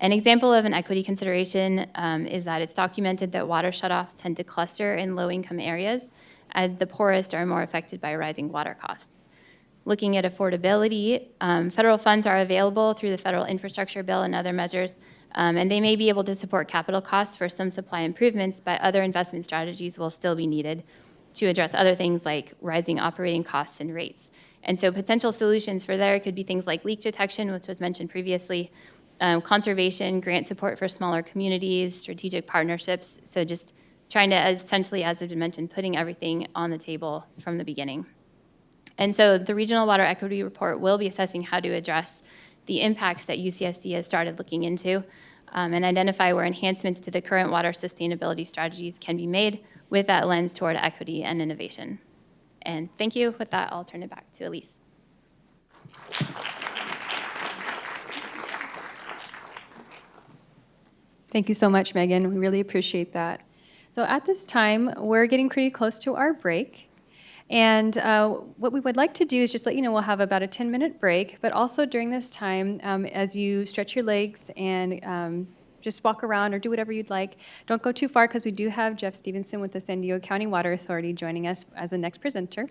E: An example of an equity consideration is that it's documented that water shutoffs tend to cluster in low-income areas as the poorest are more affected by rising water costs. Looking at affordability, federal funds are available through the federal infrastructure bill and other measures, and they may be able to support capital costs for some supply improvements, but other investment strategies will still be needed to address other things like rising operating costs and rates. And so potential solutions for there could be things like leak detection, which was mentioned previously, conservation, grant support for smaller communities, strategic partnerships. So just trying to, essentially, as has been mentioned, putting everything on the table from the beginning. And so the Regional Water Equity Report will be assessing how to address the impacts that UCSD has started looking into and identify where enhancements to the current water sustainability strategies can be made with that lens toward equity and innovation. And thank you. With that, I'll turn it back to Elise.
A: Thank you so much, Megan. We really appreciate that. So at this time, we're getting pretty close to our break. And what we would like to do is just let you know we'll have about a 10-minute break, but also during this time, as you stretch your legs and just walk around or do whatever you'd like, don't go too far because we do have Jeff Stevenson with the San Diego County Water Authority joining us as the next presenter.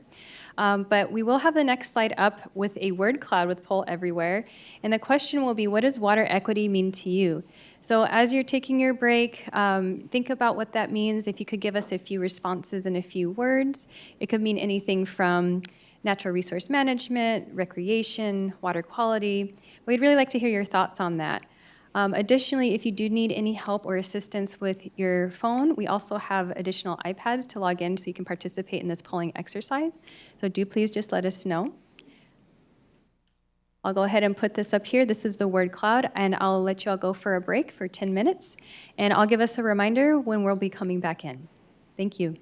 A: But we will have the next slide up with a word cloud with poll everywhere. And the question will be, what does water equity mean to you? So as you're taking your break, think about what that means. If you could give us a few responses in a few words. It could mean anything from natural resource management, recreation, water quality. We'd really like to hear your thoughts on that. Additionally, if you do need any help or assistance with your phone, we also have additional iPads to log in so you can participate in this polling exercise. So do please just let us know. I'll go ahead and put this up here. This is the word cloud, and I'll let you all go for a break for 10 minutes. And I'll give us a reminder when we'll be coming back in. Thank you.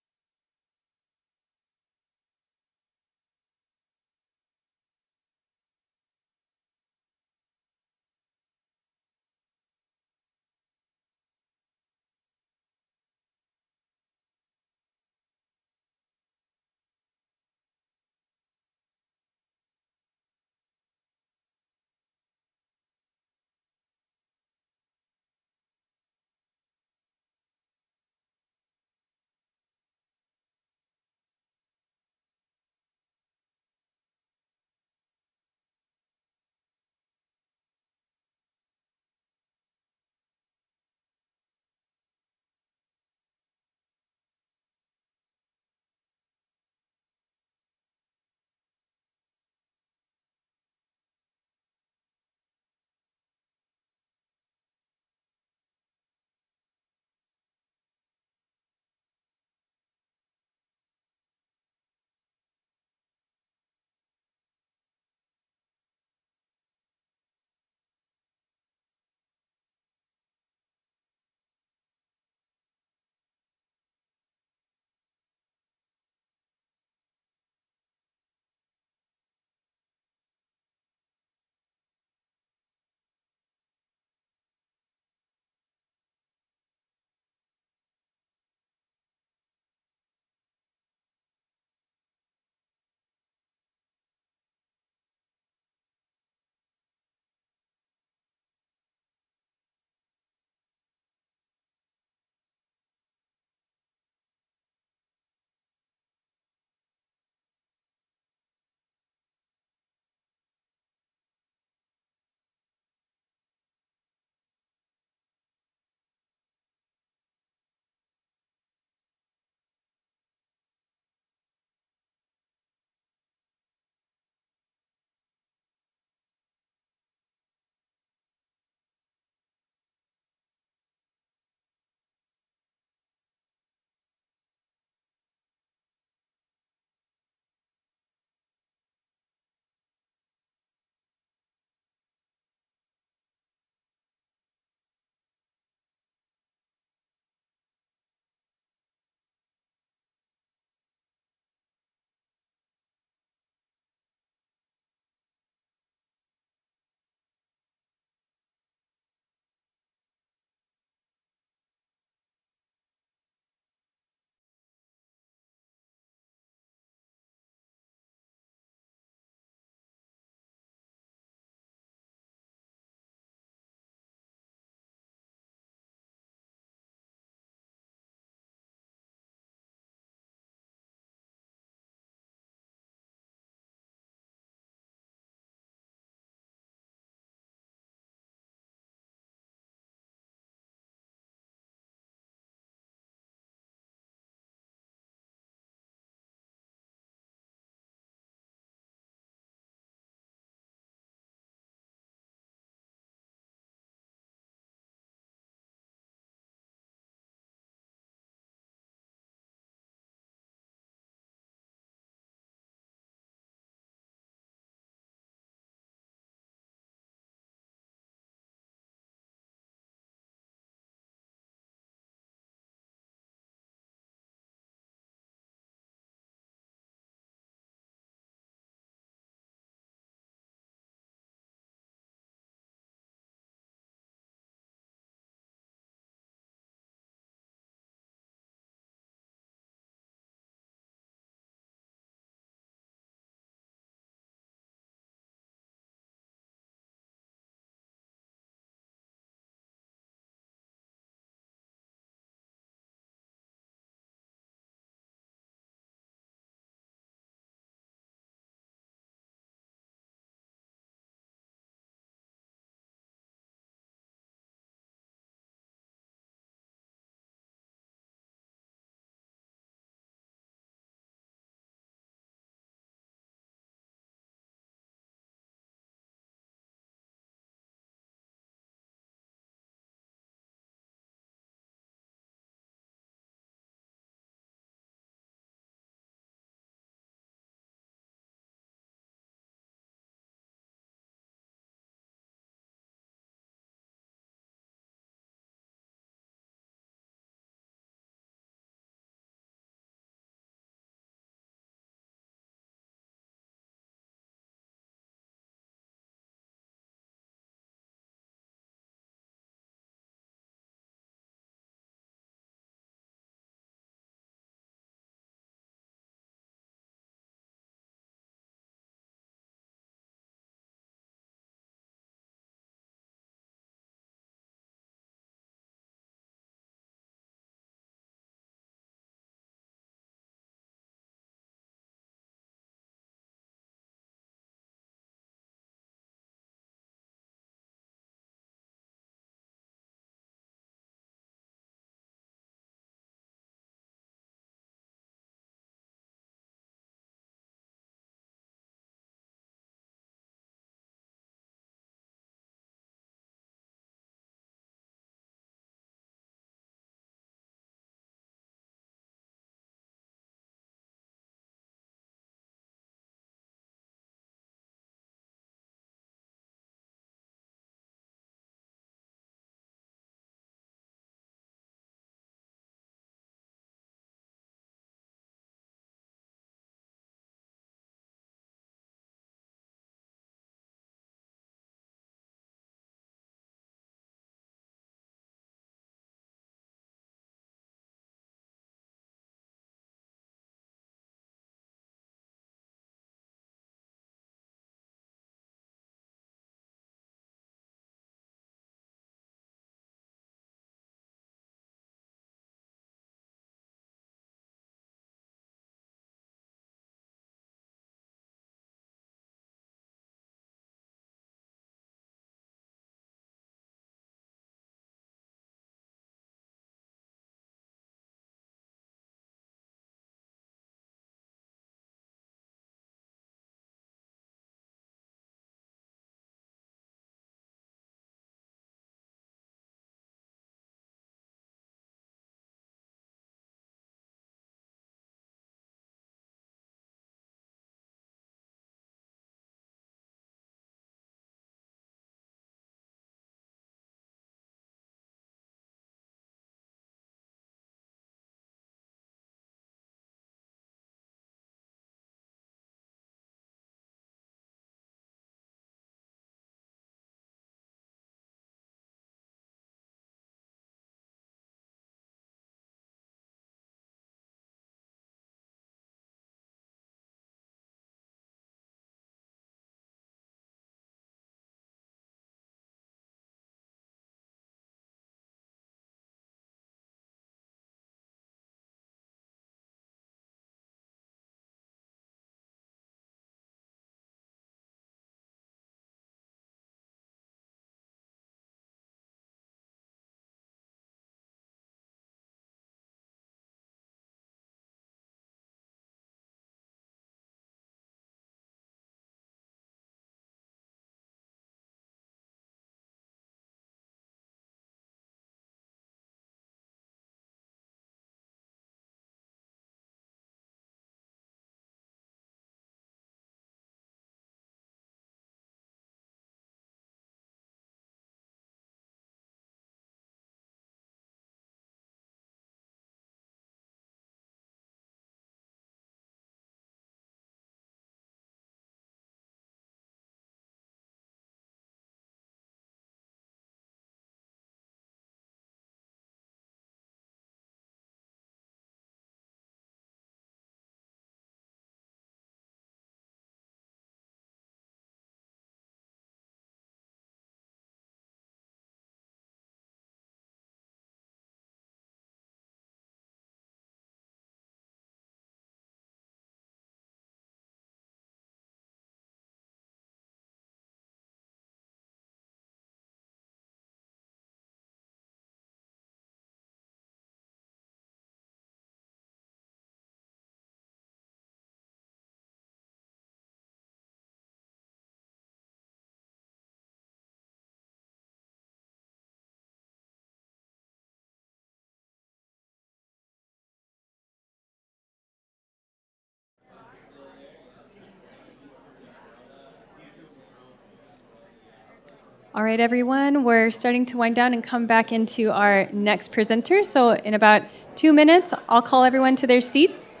A: All right, everyone, we're starting to wind down and come back into our next presenter. So in about 2 minutes, I'll call everyone to their seats.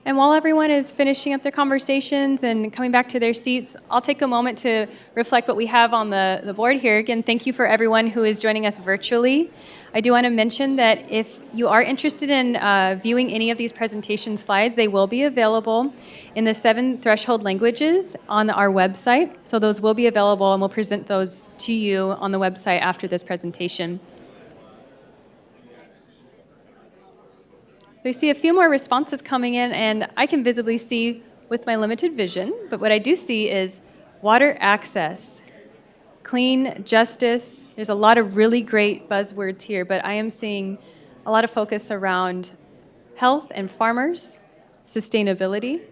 A: And while everyone is finishing up their conversations and coming back to their seats, I'll take a moment to reflect what we have on the board here. Again, thank you for everyone who is joining us virtually. I do want to mention that if you are interested in viewing any of these presentation slides, they will be available in the 7 threshold languages on our website. So those will be available, and we'll present those to you on the website after this presentation. We see a few more responses coming in, and I can visibly see with my limited vision, but what I do see is water access, clean, justice. There's a lot of really great buzzwords here, but I am seeing a lot of focus around health and farmers, sustainability.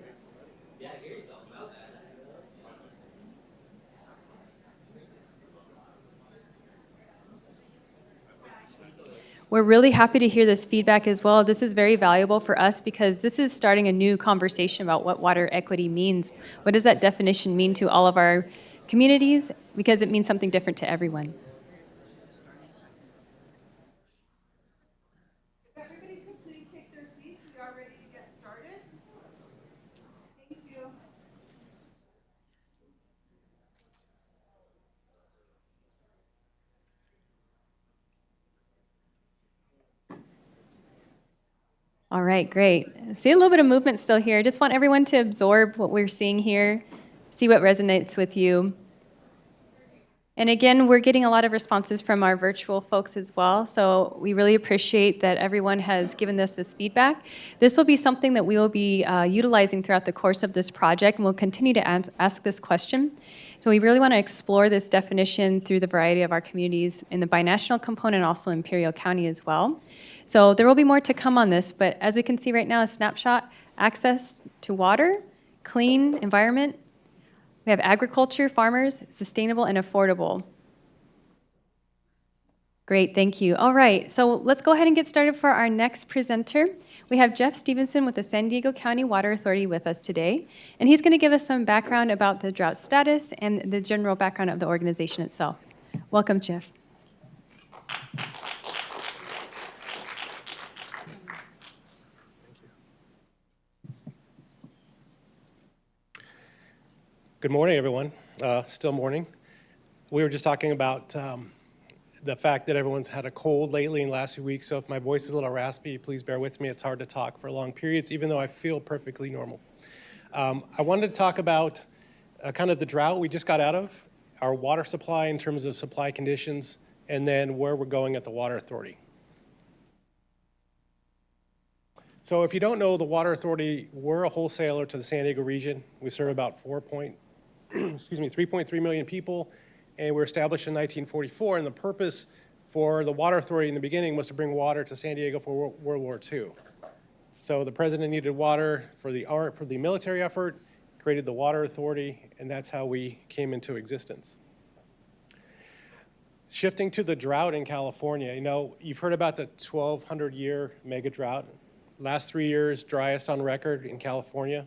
A: We're really happy to hear this feedback as well. This is very valuable for us because this is starting a new conversation about what water equity means. What does that definition mean to all of our communities? Because it means something different to everyone.
B: If everybody could please take their seats, we are ready to get started. Thank you.
A: All right, great. See a little bit of movement still here. Just want everyone to absorb what we're seeing here, see what resonates with you. And again, we're getting a lot of responses from our virtual folks as well, so we really appreciate that everyone has given us this feedback. This will be something that we will be utilizing throughout the course of this project, and we'll continue to ask this question. So we really want to explore this definition through the variety of our communities in the binational component, also Imperial County as well. So there will be more to come on this, but as we can see right now, a snapshot, access to water, clean environment. We have agriculture, farmers, sustainable and affordable. Great, thank you. All right, so let's go ahead and get started for our next presenter. We have Jeff Stevenson with the San Diego County Water Authority with us today, and he's going to give us some background about the drought status and the general background of the organization itself. Welcome, Jeff.
F: Good morning, everyone. Still morning. We were just talking about the fact that everyone's had a cold lately in the last few weeks, so if my voice is a little raspy, please bear with me. It's hard to talk for long periods, even though I feel perfectly normal. I wanted to talk about kind of the drought we just got out of, our water supply in terms of supply conditions, and then where we're going at the Water Authority. So if you don't know, the Water Authority, we're a wholesaler to the San Diego region. We serve about 3.3 million people, and we were established in 1944, and the purpose for the Water Authority in the beginning was to bring water to San Diego for World War II. So the president needed water for the military effort, created the Water Authority, and that's how we came into existence. Shifting to the drought in California, you know, you've heard about the 1,200-year mega drought. Last 3 years, driest on record in California.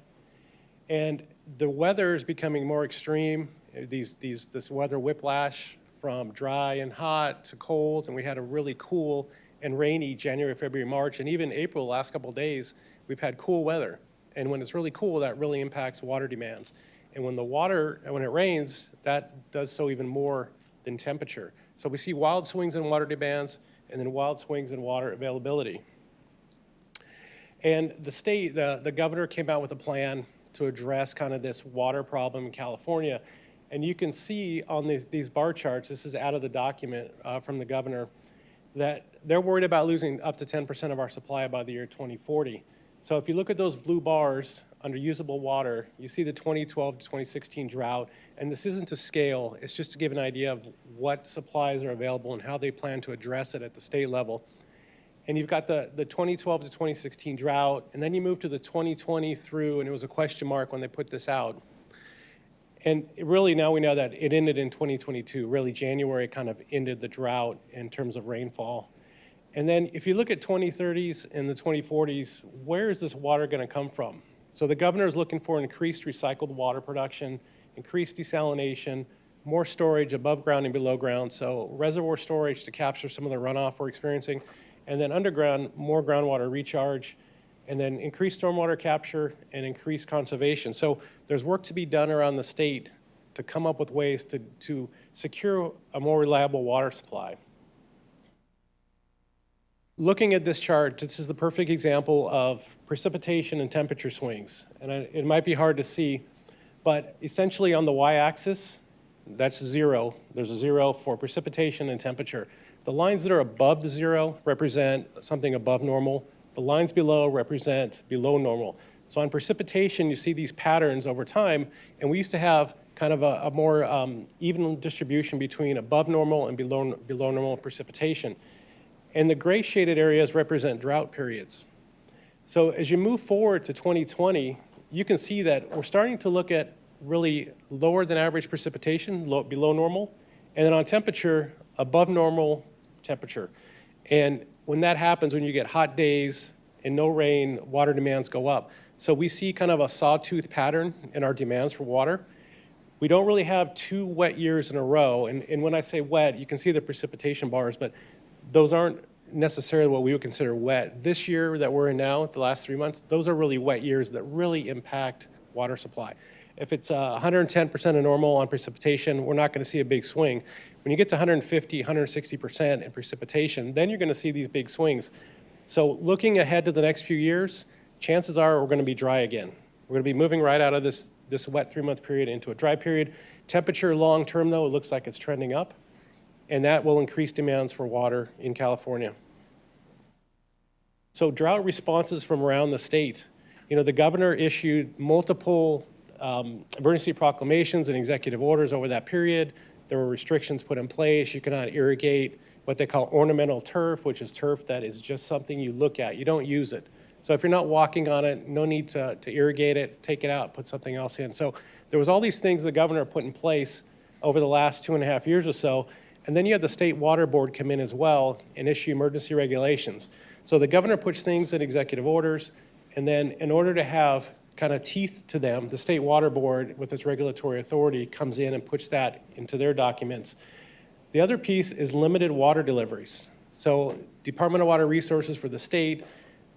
F: And the weather is becoming more extreme. This weather whiplash from dry and hot to cold, and we had a really cool and rainy January, February, March, and even April, last couple of days, we've had cool weather. And when it's really cool, that really impacts water demands. And when it rains, that does so even more than temperature. So we see wild swings in water demands and then wild swings in water availability. And the state, the governor came out with a plan to address kind of this water problem in California. And you can see on these bar charts, this is out of the document from the governor, that they're worried about losing up to 10% of our supply by the year 2040. So if you look at those blue bars under usable water, you see the 2012 to 2016 drought. And this isn't to scale, it's just to give an idea of what supplies are available and how they plan to address it at the state level. And you've got the 2012 to 2016 drought, and then you move to the 2020 through, and it was a question mark when they put this out. And really now we know that it ended in 2022. Really, January kind of ended the drought in terms of rainfall. And then if you look at 2030s and the 2040s, where is this water going to come from? So the governor is looking for increased recycled water production, increased desalination, more storage above ground and below ground, so reservoir storage to capture some of the runoff we're experiencing, and then underground, more groundwater recharge, and then increased stormwater capture and increased conservation. So there's work to be done around the state to come up with ways to secure a more reliable water supply. Looking at this chart, this is the perfect example of precipitation and temperature swings. And it might be hard to see, but essentially on the y-axis, that's 0. There's a 0 for precipitation and temperature. The lines that are above the 0 represent something above normal. The lines below represent below normal. So on precipitation, you see these patterns over time, and we used to have kind of a more even distribution between above normal and below normal precipitation. And the gray shaded areas represent drought periods. So as you move forward to 2020, you can see that we're starting to look at really lower than average precipitation, below normal, and then on temperature, above normal temperature. And when that happens, when you get hot days and no rain, water demands go up. So we see kind of a sawtooth pattern in our demands for water. We don't really have 2 wet years in a row. And when I say wet, you can see the precipitation bars, but those aren't necessarily what we would consider wet. This year that we're in now, the last 3 months, those are really wet years that really impact water supply. If it's 110% of normal on precipitation, we're not going to see a big swing. When you get to 150, 160% in precipitation, then you're going to see these big swings. So looking ahead to the next few years, chances are we're going to be dry again. We're going to be moving right out of this wet 3-month period into a dry period. Temperature long term, though, it looks like it's trending up, and that will increase demands for water in California. So drought responses from around the state. You know, the governor issued multiple emergency proclamations and executive orders over that period. There were restrictions put in place. You cannot irrigate what they call ornamental turf, which is turf that is just something you look at. You don't use it. So if you're not walking on it, no need to irrigate it, take it out, put something else in. So there was all these things the governor put in place over the last 2.5 years or so. And then you had the State Water Board come in as well and issue emergency regulations. So the governor puts things in executive orders, and then in order to have kind of teeth to them, the State Water Board, with its regulatory authority, comes in and puts that into their documents. The other piece is limited water deliveries. So Department of Water Resources for the state,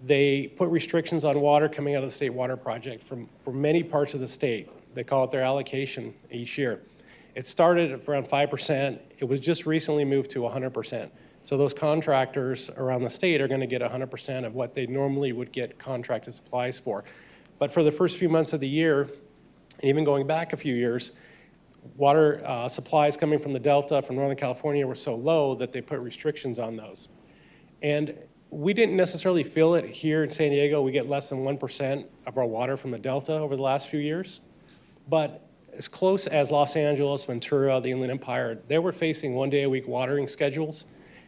F: they put restrictions on water coming out of the State Water Project from many parts of the state. They call it their allocation each year. It started at around 5%. It was just recently moved to 100%. So those contractors around the state are going to get 100% of what they normally would get contracted supplies for. But for the first few months of the year, and even going back a few years, water supplies coming from the Delta, from Northern California, were so low that they put restrictions on those. And we didn't necessarily feel it here in San Diego. We get less than 1% of our water from the Delta over the last few years. But as close as Los Angeles, Ventura, the Inland Empire, they were facing 1-day-a-week watering schedules,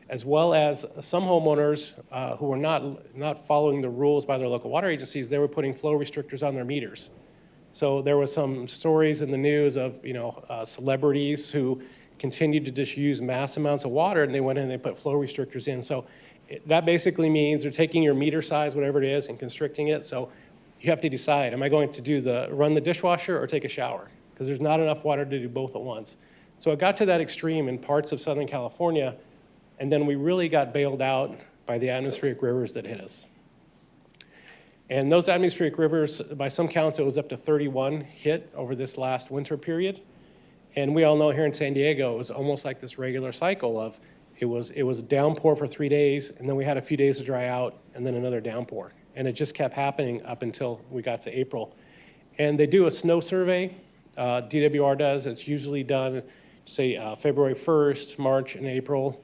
F: as well as some homeowners who were not following the rules by their local water agencies. They were putting flow restrictors on their meters. So there was some stories in the news of celebrities who continued to just use mass amounts of water, and they went in and they put flow restrictors in. So that basically means they're taking your meter size, whatever it is, and constricting it. So you have to decide, am I going to run the dishwasher or take a shower? Because there's not enough water to do both at once. So it got to that extreme in parts of Southern California, and then we really got bailed out by the atmospheric rivers that hit us. And those atmospheric rivers, by some counts, it was up to 31 hit over this last winter period. And we all know here in San Diego, it was almost like this regular cycle of it was downpour for 3 days, and then we had a few days to dry out, and then another downpour. And it just kept happening up until we got to April. And they do a snow survey. DWR does. It's usually done, say, February 1st, March, and April.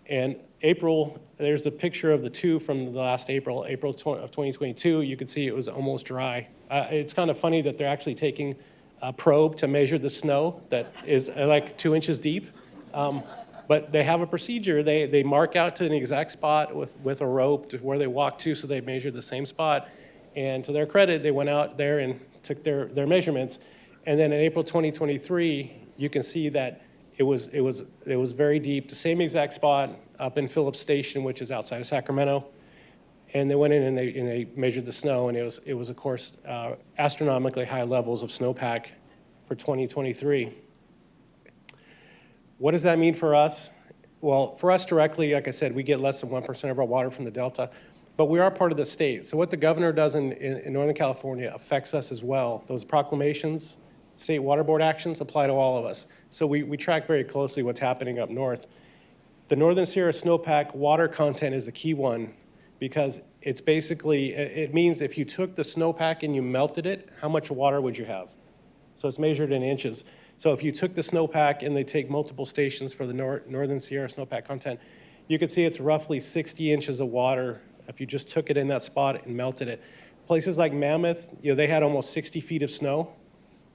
F: And April, there's a picture of the two from the last April of 2022. You can see it was almost dry. It's kind of funny that they're actually taking a probe to measure the snow that is like 2 inches deep. But they have a procedure. They mark out to an exact spot with a rope to where they walk to, so they measure the same spot. And to their credit, they went out there and took their measurements. And then in April 2023, you can see that it was very deep, the same exact spot up in Phillips Station, which is outside of Sacramento. And they went in and they measured the snow, and it was of course astronomically high levels of snowpack for 2023. What does that mean for us? Well, for us directly, like I said, we get less than 1% of our water from the Delta, but we are part of the state. So what the governor does in Northern California affects us as well. Those proclamations, state water board actions apply to all of us. So we track very closely what's happening up north. The Northern Sierra snowpack water content is a key one because it's basically, it means if you took the snowpack and you melted it, how much water would you have? So it's measured in inches. So if you took the snowpack and they take multiple stations for the Northern Sierra snowpack content, you can see it's roughly 60 inches of water if you just took it in that spot and melted it. Places like Mammoth, they had almost 60 feet of snow,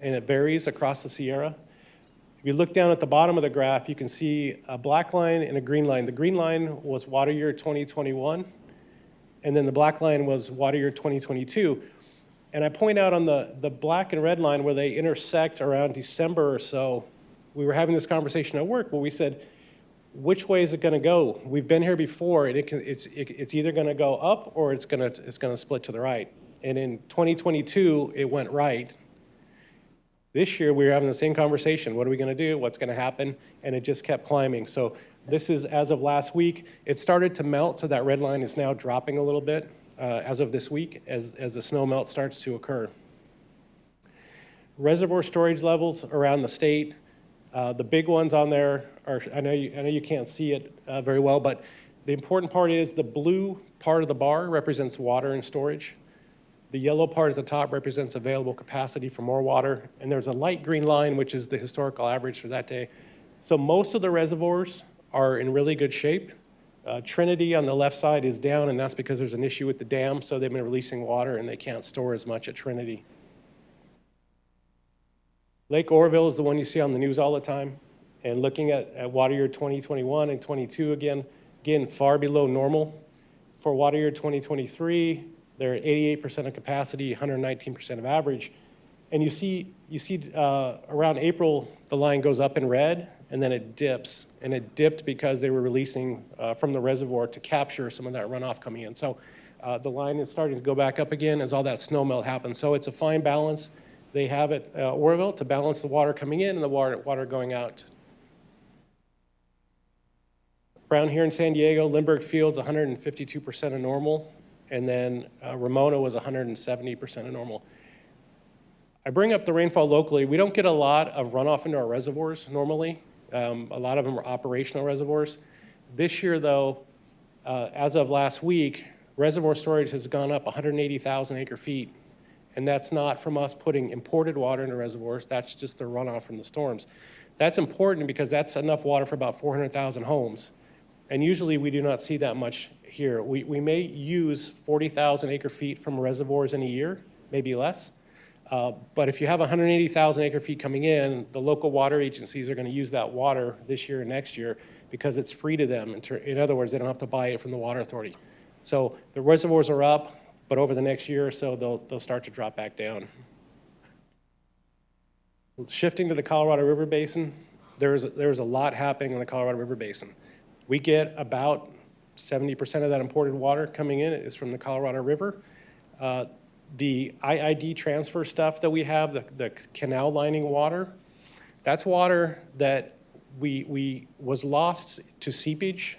F: and it varies across the Sierra. If you look down at the bottom of the graph, you can see a black line and a green line. The green line was water year 2021, and then the black line was water year 2022. And I point out on the black and red line where they intersect around December or so, we were having this conversation at work where we said, which way is it going to go? We've been here before, and it's either going to go up or it's going to split to the right. And in 2022, it went right. This year, we were having the same conversation. What are we going to do? What's going to happen? And it just kept climbing. So this is, as of last week, it started to melt, so that red line is now dropping a little bit as of this week, as the snow melt starts to occur. Reservoir storage levels around the state. The big ones on there are, I know you can't see it very well, but the important part is the blue part of the bar represents water and storage. The yellow part at the top represents available capacity for more water, and there's a light green line, which is the historical average for that day. So most of the reservoirs are in really good shape. Trinity on the left side is down, and that's because there's an issue with the dam, so they've been releasing water and they can't store as much at Trinity. Lake Oroville is the one you see on the news all the time, and looking at water year 2021 and 22 again, far below normal. For water year 2023, they're at 88% of capacity, 119% of average. And you see around April, the line goes up in red, and then it dips. And it dipped because they were releasing from the reservoir to capture some of that runoff coming in. So the line is starting to go back up again as all that snow melt happens. So it's a fine balance. They have at Oroville to balance the water coming in and the water going out. Around here in San Diego, Lindbergh Field's 152% of normal, and then Ramona was 170% of normal. I bring up the rainfall locally. We don't get a lot of runoff into our reservoirs normally. A lot of them are operational reservoirs. This year, though, as of last week, reservoir storage has gone up 180,000 acre feet. And that's not from us putting imported water into reservoirs. That's just the runoff from the storms. That's important because that's enough water for about 400,000 homes. And usually we do not see that much here. We may use 40,000 acre feet from reservoirs in a year, maybe less. But if you have 180,000 acre feet coming in, the local water agencies are going to use that water this year and next year because it's free to them. In other words, they don't have to buy it from the water authority. So the reservoirs are up, but over the next year or so, they'll start to drop back down. Shifting to the Colorado River Basin, there's a lot happening in the Colorado River Basin. We get about 70% of that imported water coming in is from the Colorado River. The IID transfer stuff that we have, the canal lining water, that's water that we was lost to seepage.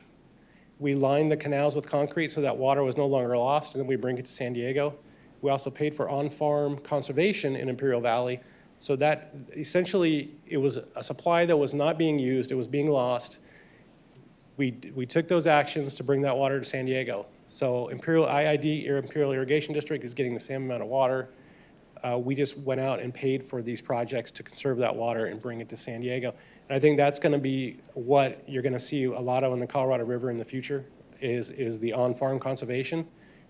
F: We lined the canals with concrete so that water was no longer lost, and then we bring it to San Diego. We also paid for on-farm conservation in Imperial Valley, so that essentially it was a supply that was not being used, it was being lost. We took those actions to bring that water to San Diego. So Imperial IID, Imperial Irrigation District, is getting the same amount of water. We just went out and paid for these projects to conserve that water and bring it to San Diego. And I think that's going to be what you're going to see a lot of on the Colorado River in the future is the on-farm conservation,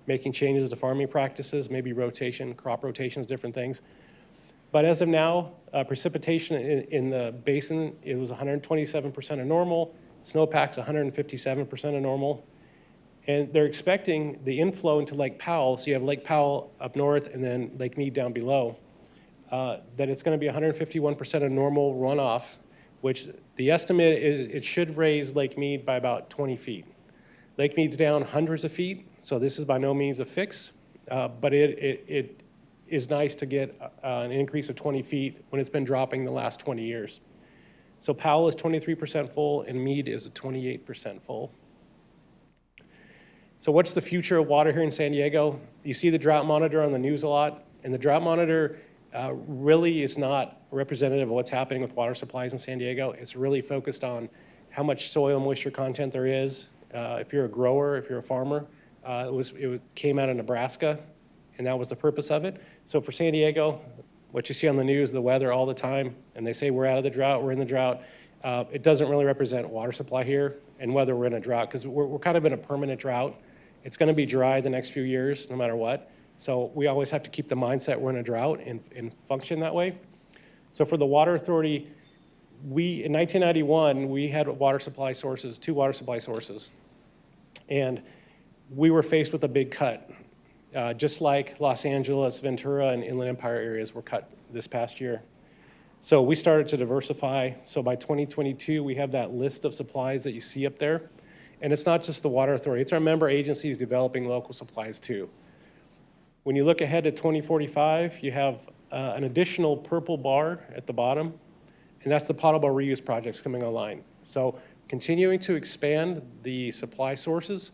F: making changes to farming practices, maybe rotation, crop rotations, different things. But as of now, precipitation in the basin, it was 127% of normal. Snowpack's 157% of normal. And they're expecting the inflow into Lake Powell, so you have Lake Powell up north and then Lake Mead down below, that it's going to be 151% of normal runoff, which the estimate is it should raise Lake Mead by about 20 feet. Lake Mead's down hundreds of feet, so this is by no means a fix, but it is nice to get an increase of 20 feet when it's been dropping the last 20 years. So Powell is 23% full and Mead is 28% full. So what's the future of water here in San Diego? You see the drought monitor on the news a lot, and the drought monitor really is not representative of what's happening with water supplies in San Diego. It's really focused on how much soil moisture content there is. If you're a grower, if you're a farmer, it came out of Nebraska, and that was the purpose of it. So for San Diego, what you see on the news, the weather all the time, and they say we're out of the drought, we're in the drought. It doesn't really represent water supply here and whether we're in a drought, because we're kind of in a permanent drought. It's going to be dry the next few years, no matter what. So we always have to keep the mindset we're in a drought and function that way. So for the Water Authority, in 1991, we had water supply sources, 2 water supply sources. And we were faced with a big cut, just like Los Angeles, Ventura, and Inland Empire areas were cut this past year. So we started to diversify. So by 2022, we have that list of supplies that you see up there. And it's not just the Water Authority, it's our member agencies developing local supplies too. When you look ahead to 2045, you have an additional purple bar at the bottom, and that's the potable reuse projects coming online. So continuing to expand the supply sources,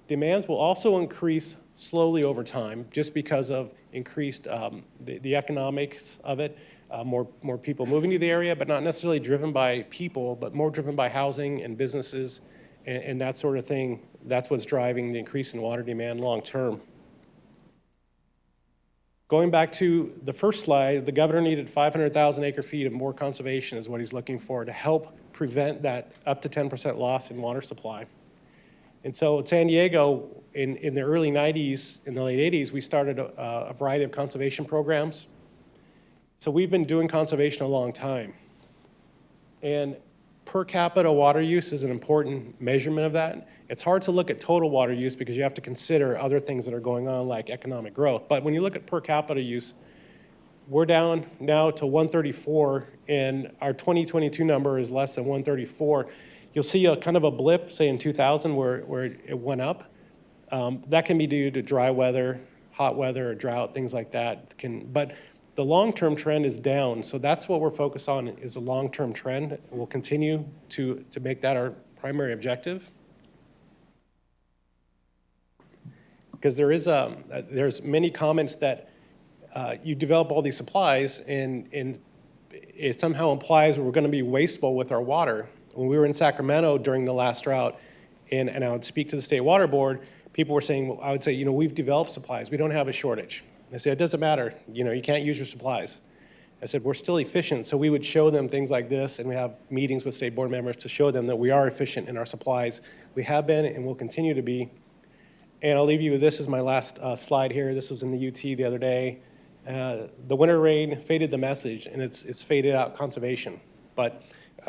F: demands will also increase slowly over time just because of increased the economics of it, more people moving to the area, but not necessarily driven by people, but more driven by housing and businesses and that sort of thing. That's what's driving the increase in water demand long term. Going back to the first slide, the governor needed 500,000 acre feet of more conservation is what he's looking for to help prevent that up to 10% loss in water supply. And so at San Diego, in the early 90s, in the late 80s, we started a variety of conservation programs. So we've been doing conservation a long time. And per capita water use is an important measurement of that. It's hard to look at total water use because you have to consider other things that are going on like economic growth. But when you look at per capita use, we're down now to 134, and our 2022 number is less than 134. You'll see a kind of a blip, say in 2000, where it went up. That can be due to dry weather, hot weather, or drought, things like that. But the long-term trend is down, so that's what we're focused on, is a long-term trend. We'll continue to make that our primary objective. Because there's many comments that you develop all these supplies and it somehow implies we're going to be wasteful with our water. When we were in Sacramento during the last drought, and I would speak to the State Water Board, people were saying, well, I would say, we've developed supplies. We don't have a shortage. I said, it doesn't matter. You can't use your supplies. I said, we're still efficient. So we would show them things like this, and we have meetings with state board members to show them that we are efficient in our supplies. We have been and will continue to be. And I'll leave you with this as my last slide here. This was in the UT the other day. The winter rain faded the message, and it's faded out conservation. But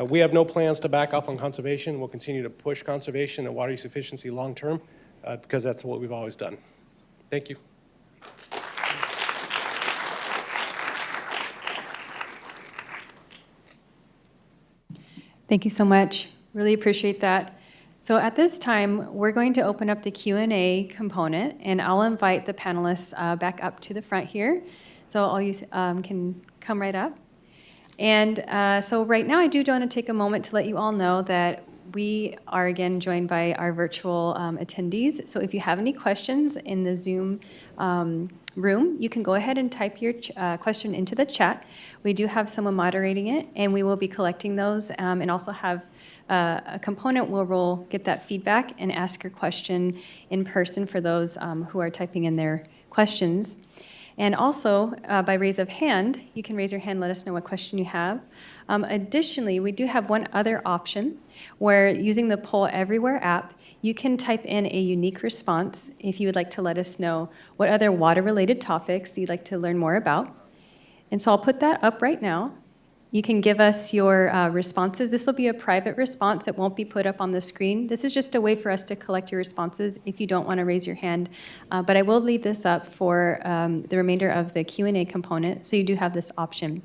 F: we have no plans to back off on conservation. We'll continue to push conservation and water use efficiency long term because that's what we've always done. Thank you.
A: Thank you so much. Really appreciate that. So at this time, we're going to open up the Q&A component, and I'll invite the panelists back up to the front here. So all you can come right up. And so right now, I do want to take a moment to let you all know that we are again joined by our virtual attendees. So if you have any questions in the Zoom room, you can go ahead and type your question into the chat. We do have someone moderating it, and we will be collecting those and also have a component where we'll get that feedback and ask your question in person for those who are typing in their questions. And also, by raise of hand, you can raise your hand, let us know what question you have. Additionally, we do have one other option where using the Poll Everywhere app, you can type in a unique response if you would like to let us know what other water-related topics you'd like to learn more about. And so I'll put that up right now. You can give us your responses. This will be a private response. It won't be put up on the screen. This is just a way for us to collect your responses if you don't want to raise your hand. But I will leave this up for the remainder of the Q&A component, so you do have this option.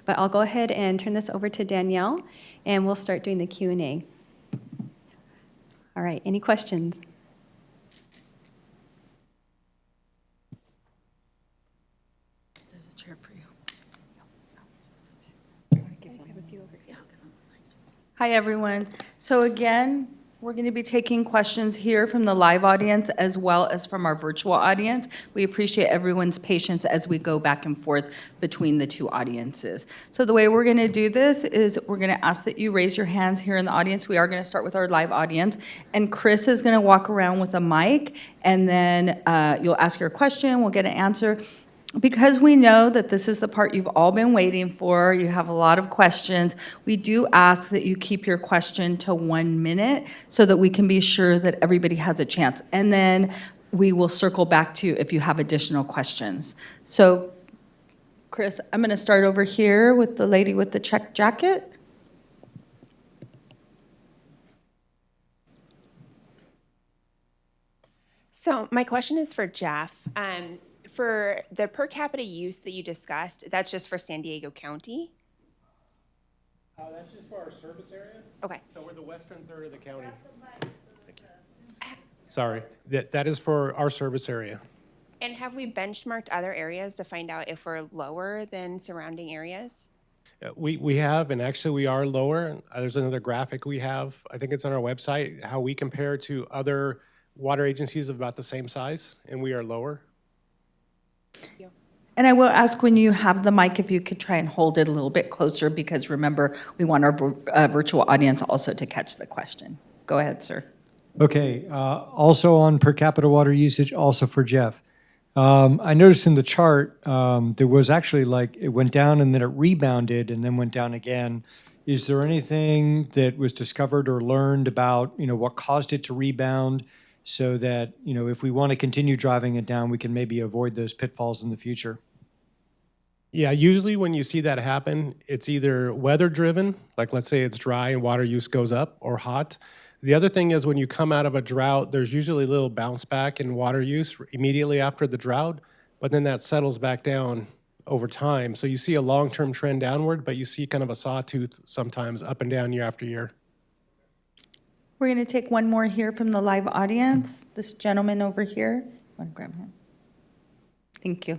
A: But I'll go ahead and turn this over to Danielle, and we'll start doing the Q&A. All right, any questions?
C: There's a chair for you. Hi, everyone. So again, we're going to be taking questions here from the live audience as well as from our virtual audience. We appreciate everyone's patience as we go back and forth between the two audiences. So the way we're going to do this is we're going to ask that you raise your hands here in the audience. We are going to start with our live audience. And Chris is going to walk around with a mic, and then you'll ask your question, we'll get an answer. Because we know that this is the part you've all been waiting for, you have a lot of questions, we do ask that you keep your question to 1 minute so that we can be sure that everybody has a chance. And then we will circle back to you if you have additional questions. So, Chris, I'm going to start over here with the lady with the check jacket.
G: So my question is for Jeff. For the per capita use that you discussed, that's just for San Diego County?
F: That's just for our service area.
G: Okay.
F: So we're the western third of the county. Sorry, that is for our service area.
G: And have we benchmarked other areas to find out if we're lower than surrounding areas?
F: We have, and actually we are lower. There's another graphic we have, I think it's on our website, how we compare to other water agencies of about the same size, and we are lower.
C: And I will ask when you have the mic if you could try and hold it a little bit closer, because remember, we want our virtual audience also to catch the question. Go ahead, sir.
H: Okay, also on per capita water usage, also for Jeff. I noticed in the chart, there was actually like, it went down and then it rebounded and then went down again. Is there anything that was discovered or learned about, what caused it to rebound so that, if we want to continue driving it down, we can maybe avoid those pitfalls in the future?
F: Yeah, usually when you see that happen, it's either weather driven, like let's say it's dry and water use goes up, or hot. The other thing is when you come out of a drought, there's usually a little bounce back in water use immediately after the drought, but then that settles back down over time. So you see a long-term trend downward, but you see kind of a sawtooth sometimes up and down year after year.
C: We're going to take one more here from the live audience. This gentleman over here. I want to grab him. Thank you.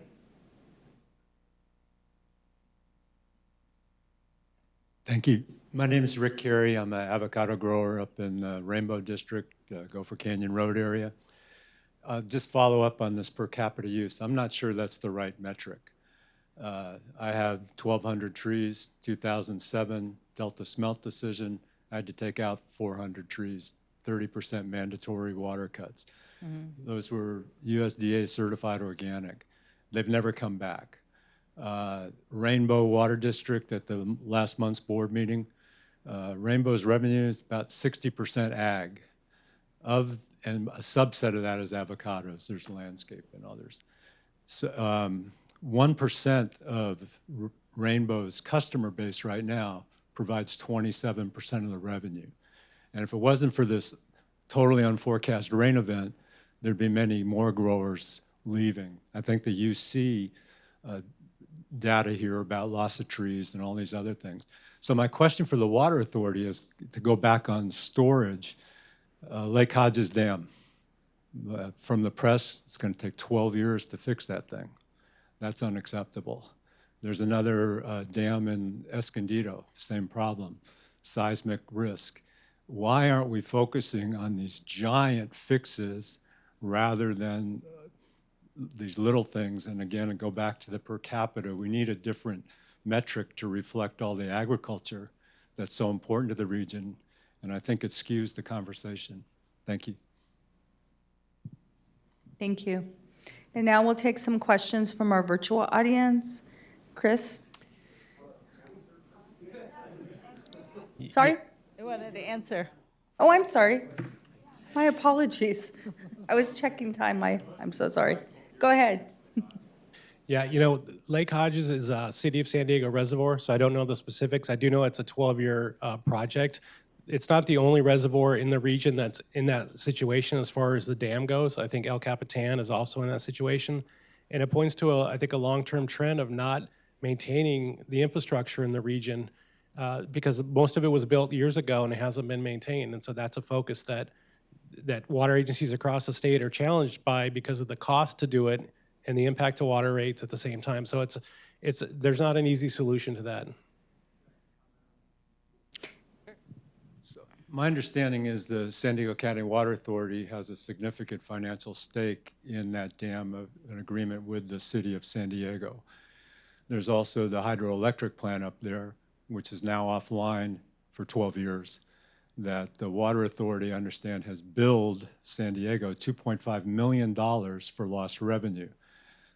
I: Thank you. My name is Rick Carey. I'm an avocado grower up in the Rainbow District, Gopher Canyon Road area. Just follow up on this per capita use. I'm not sure that's the right metric. I have 1,200 trees, 2007 Delta smelt decision. I had to take out 400 trees, 30% mandatory water cuts. Those were USDA certified organic. They've never come back. Rainbow Water District at the last month's board meeting, Rainbow's revenue is about 60% ag. And a subset of that is avocados. There's landscape and others. So 1% of Rainbow's customer base right now provides 27% of the revenue. And if it wasn't for this totally unforecast rain event, there'd be many more growers leaving. I think the UC data here about loss of trees and all these other things. So my question for the Water Authority is to go back on storage. Lake Hodges Dam. From the press, it's going to take 12 years to fix that thing. That's unacceptable. There's another dam in Escondido, same problem, seismic risk. Why aren't we focusing on these giant fixes rather than these little things? And again, go back to the per capita. We need a different metric to reflect all the agriculture that's so important to the region. And I think it skews the conversation. Thank you.
C: Thank you. And now we'll take some questions from our virtual audience. Chris? Sorry?
B: I wanted to answer.
C: Oh, I'm sorry. My apologies. I was checking time. I'm so sorry. Go ahead.
F: Yeah, Lake Hodges is a City of San Diego reservoir, so I don't know the specifics. I do know it's a 12-year project. It's not the only reservoir in the region that's in that situation as far as the dam goes. I think El Capitan is also in that situation. And it points to, I think, a long-term trend of not maintaining the infrastructure in the region because most of it was built years ago and it hasn't been maintained. And so that's a focus that water agencies across the state are challenged by because of the cost to do it and the impact to water rates at the same time. So there's not an easy solution to that.
I: My understanding is the San Diego County Water Authority has a significant financial stake in that dam, an agreement with the city of San Diego. There's also the hydroelectric plant up there, which is now offline for 12 years, that the Water Authority, I understand, has billed San Diego $2.5 million for lost revenue.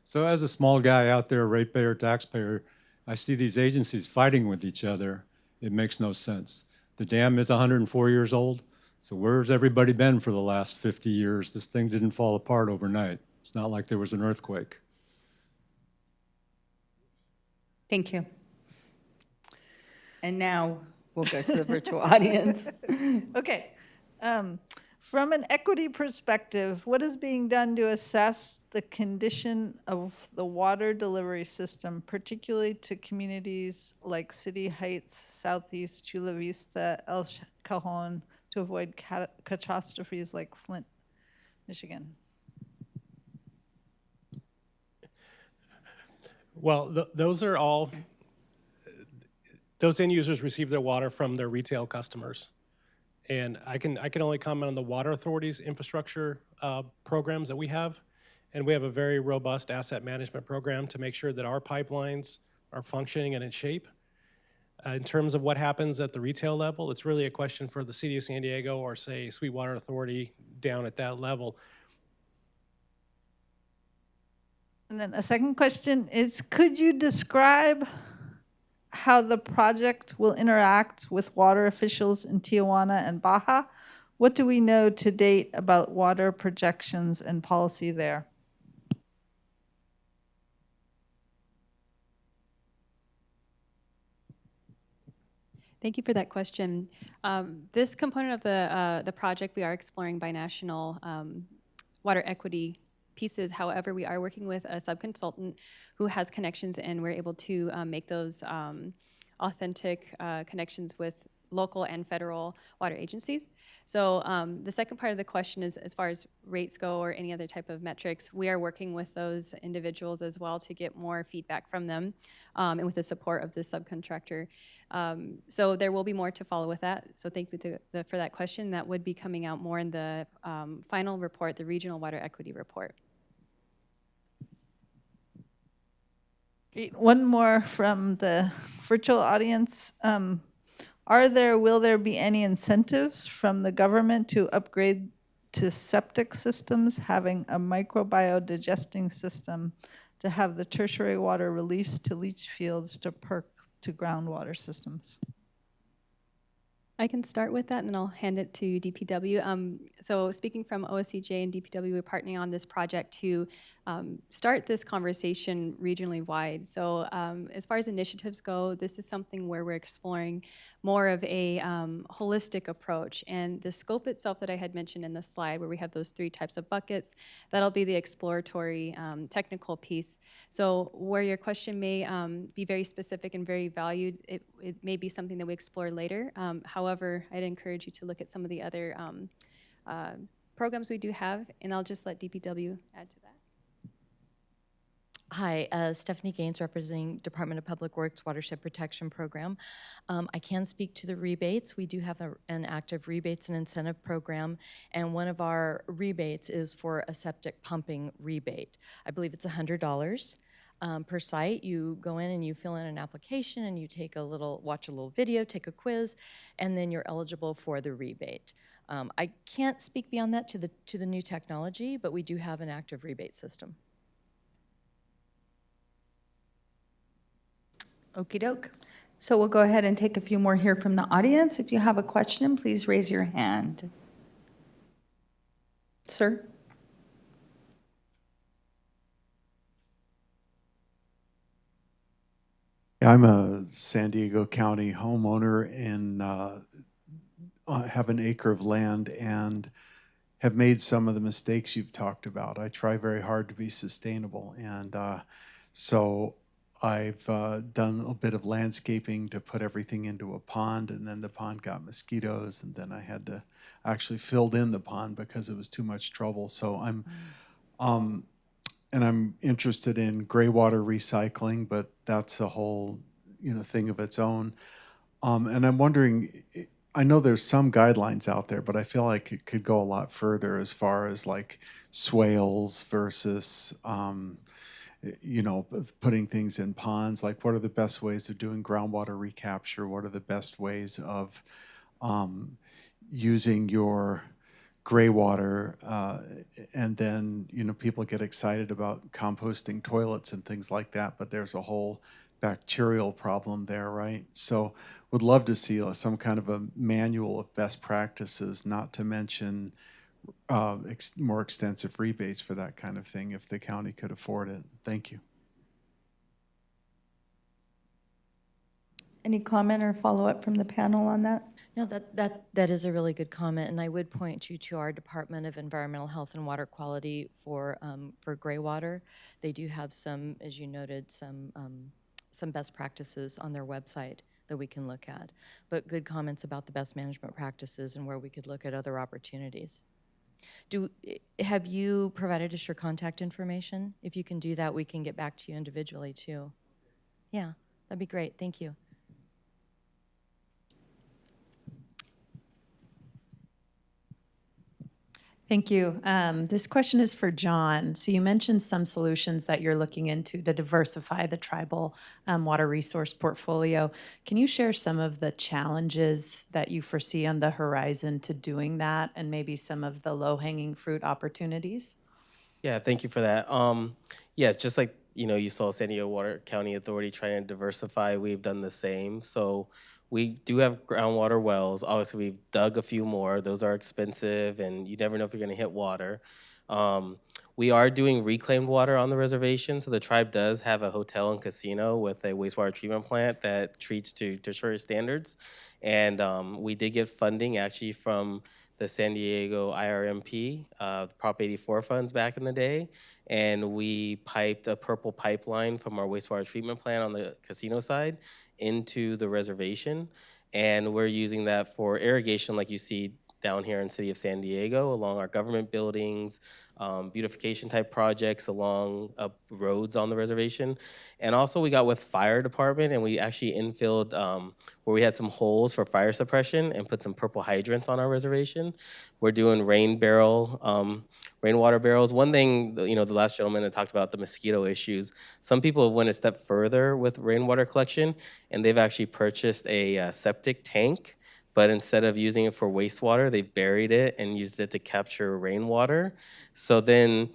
I: So as a small guy out there, ratepayer, taxpayer, I see these agencies fighting with each other. It makes no sense. The dam is 104 years old, so where's everybody been for the last 50 years? This thing didn't fall apart overnight. It's not like there was an earthquake.
C: Thank you. And now we'll go to the virtual audience.
B: Okay. From an equity perspective, what is being done to assess the condition of the water delivery system, particularly to communities like City Heights, Southeast, Chula Vista, El Cajon, to avoid catastrophes like Flint, Michigan?
F: Well, those end users receive their water from their retail customers. And I can only comment on the Water Authority's infrastructure programs that we have. And we have a very robust asset management program to make sure that our pipelines are functioning and in shape. In terms of what happens at the retail level, it's really a question for the City of San Diego or, say, Sweetwater Authority down at that level.
B: And then a second question is, could you describe how the project will interact with water officials in Tijuana and Baja? What do we know to date about water projections and policy there?
A: Thank you for that question. This component of the project, we are exploring binational water equity pieces. However, we are working with a subconsultant who has connections, and we're able to make those authentic connections with local and federal water agencies. So the second part of the question is, as far as rates go or any other type of metrics, we are working with those individuals as well to get more feedback from them and with the support of the subcontractor. So there will be more to follow with that. So thank you for that question. That would be coming out more in the final report, the Regional Water Equity Report.
B: Great. One more from the virtual audience. Will there be any incentives from the government to upgrade to septic systems, having a microbiodigesting system to have the tertiary water released to leach fields to perk to groundwater systems?
A: I can start with that, and then I'll hand it to DPW. So speaking from OSCJ and DPW, we're partnering on this project to start this conversation regionally wide. So as far as initiatives go, this is something where we're exploring more of a holistic approach. And the scope itself that I had mentioned in the slide, where we have those 3 types of buckets, that'll be the exploratory technical piece. So where your question may be very specific and very valued, it may be something that we explore later. However, I'd encourage you to look at some of the other programs we do have, and I'll just let DPW add to that.
J: Hi, Stephanie Gaines, representing Department of Public Works Watershed Protection Program. I can speak to the rebates. We do have an active rebates and incentive program, and one of our rebates is for a septic pumping rebate. I believe it's $100 per site. You go in and you fill in an application, and you watch a little video, take a quiz, and then you're eligible for the rebate. I can't speak beyond that to the new technology, but we do have an active rebate system.
K: Okie doke. So we'll go ahead and take a few more here from the audience. If you have a question, please raise your hand. Sir?
L: I'm a San Diego County homeowner and have an acre of land and have made some of the mistakes you've talked about. I try very hard to be sustainable, and so I've done a bit of landscaping to put everything into a pond, and then the pond got mosquitoes, and then I had to actually filled in the pond because it was too much trouble. So I'm interested in gray water recycling, but that's a whole thing of its own. And I'm wondering, I know there's some guidelines out there, but I feel like it could go a lot further as far as like swales versus putting things in ponds. Like, what are the best ways of doing groundwater recapture? What are the best ways of using your gray water? And then, people get excited about composting toilets and things like that, but there's a whole bacterial problem there, right? So would love to see some kind of a manual of best practices, not to mention more extensive rebates for that kind of thing if the county could afford it. Thank you.
K: Any comment or follow-up from the panel on that?
J: No, that is a really good comment, and I would point you to our Department of Environmental Health and Water Quality for gray water. They do have some, as you noted, some best practices on their website that we can look at. But good comments about the best management practices and where we could look at other opportunities. Have you provided us your contact information? If you can do that, we can get back to you individually too. Yeah, that'd be great. Thank you.
M: Thank you. This question is for John. So you mentioned some solutions that you're looking into to diversify the tribal water resource portfolio. Can you share some of the challenges that you foresee on the horizon to doing that, and maybe some of the low-hanging fruit opportunities?
D: Yeah, thank you for that. Yeah, just like you saw San Diego Water County Authority trying to diversify, we've done the same. So we do have groundwater wells. Obviously, we've dug a few more. Those are expensive, and you never know if you're going to hit water. We are doing reclaimed water on the reservation. So the tribe does have a hotel and casino with a wastewater treatment plant that treats to tertiary standards. And we did get funding actually from the San Diego IRMP, Prop 84 funds back in the day. And we piped a purple pipeline from our wastewater treatment plant on the casino side into the reservation. And we're using that for irrigation like you see down here in the city of San Diego, along our government buildings, beautification type projects along roads on the reservation. And also we got with fire department, and we actually infilled where we had some holes for fire suppression and put some purple hydrants on our reservation. We're doing rainwater barrels. One thing, the last gentleman that talked about the mosquito issues, some people went a step further with rainwater collection, and they've actually purchased a septic tank. But instead of using it for wastewater, they buried it and used it to capture rainwater. So then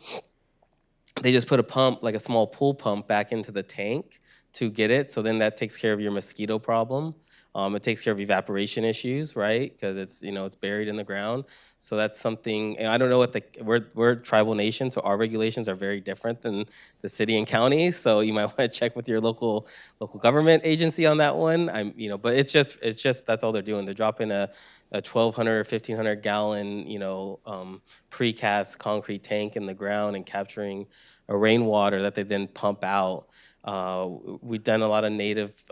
D: they just put a pump, like a small pool pump, back into the tank to get it. So then that takes care of your mosquito problem. It takes care of evaporation issues, right? Because it's it's buried in the ground. So that's something. And I don't know what we're a tribal nation, so our regulations are very different than the city and county. So you might want to check with your local government agency on that one. But it's just that's all they're doing. They're dropping a 1,200 or 1,500 gallon precast concrete tank in the ground and capturing a rainwater that they then pump out. We've done a lot of native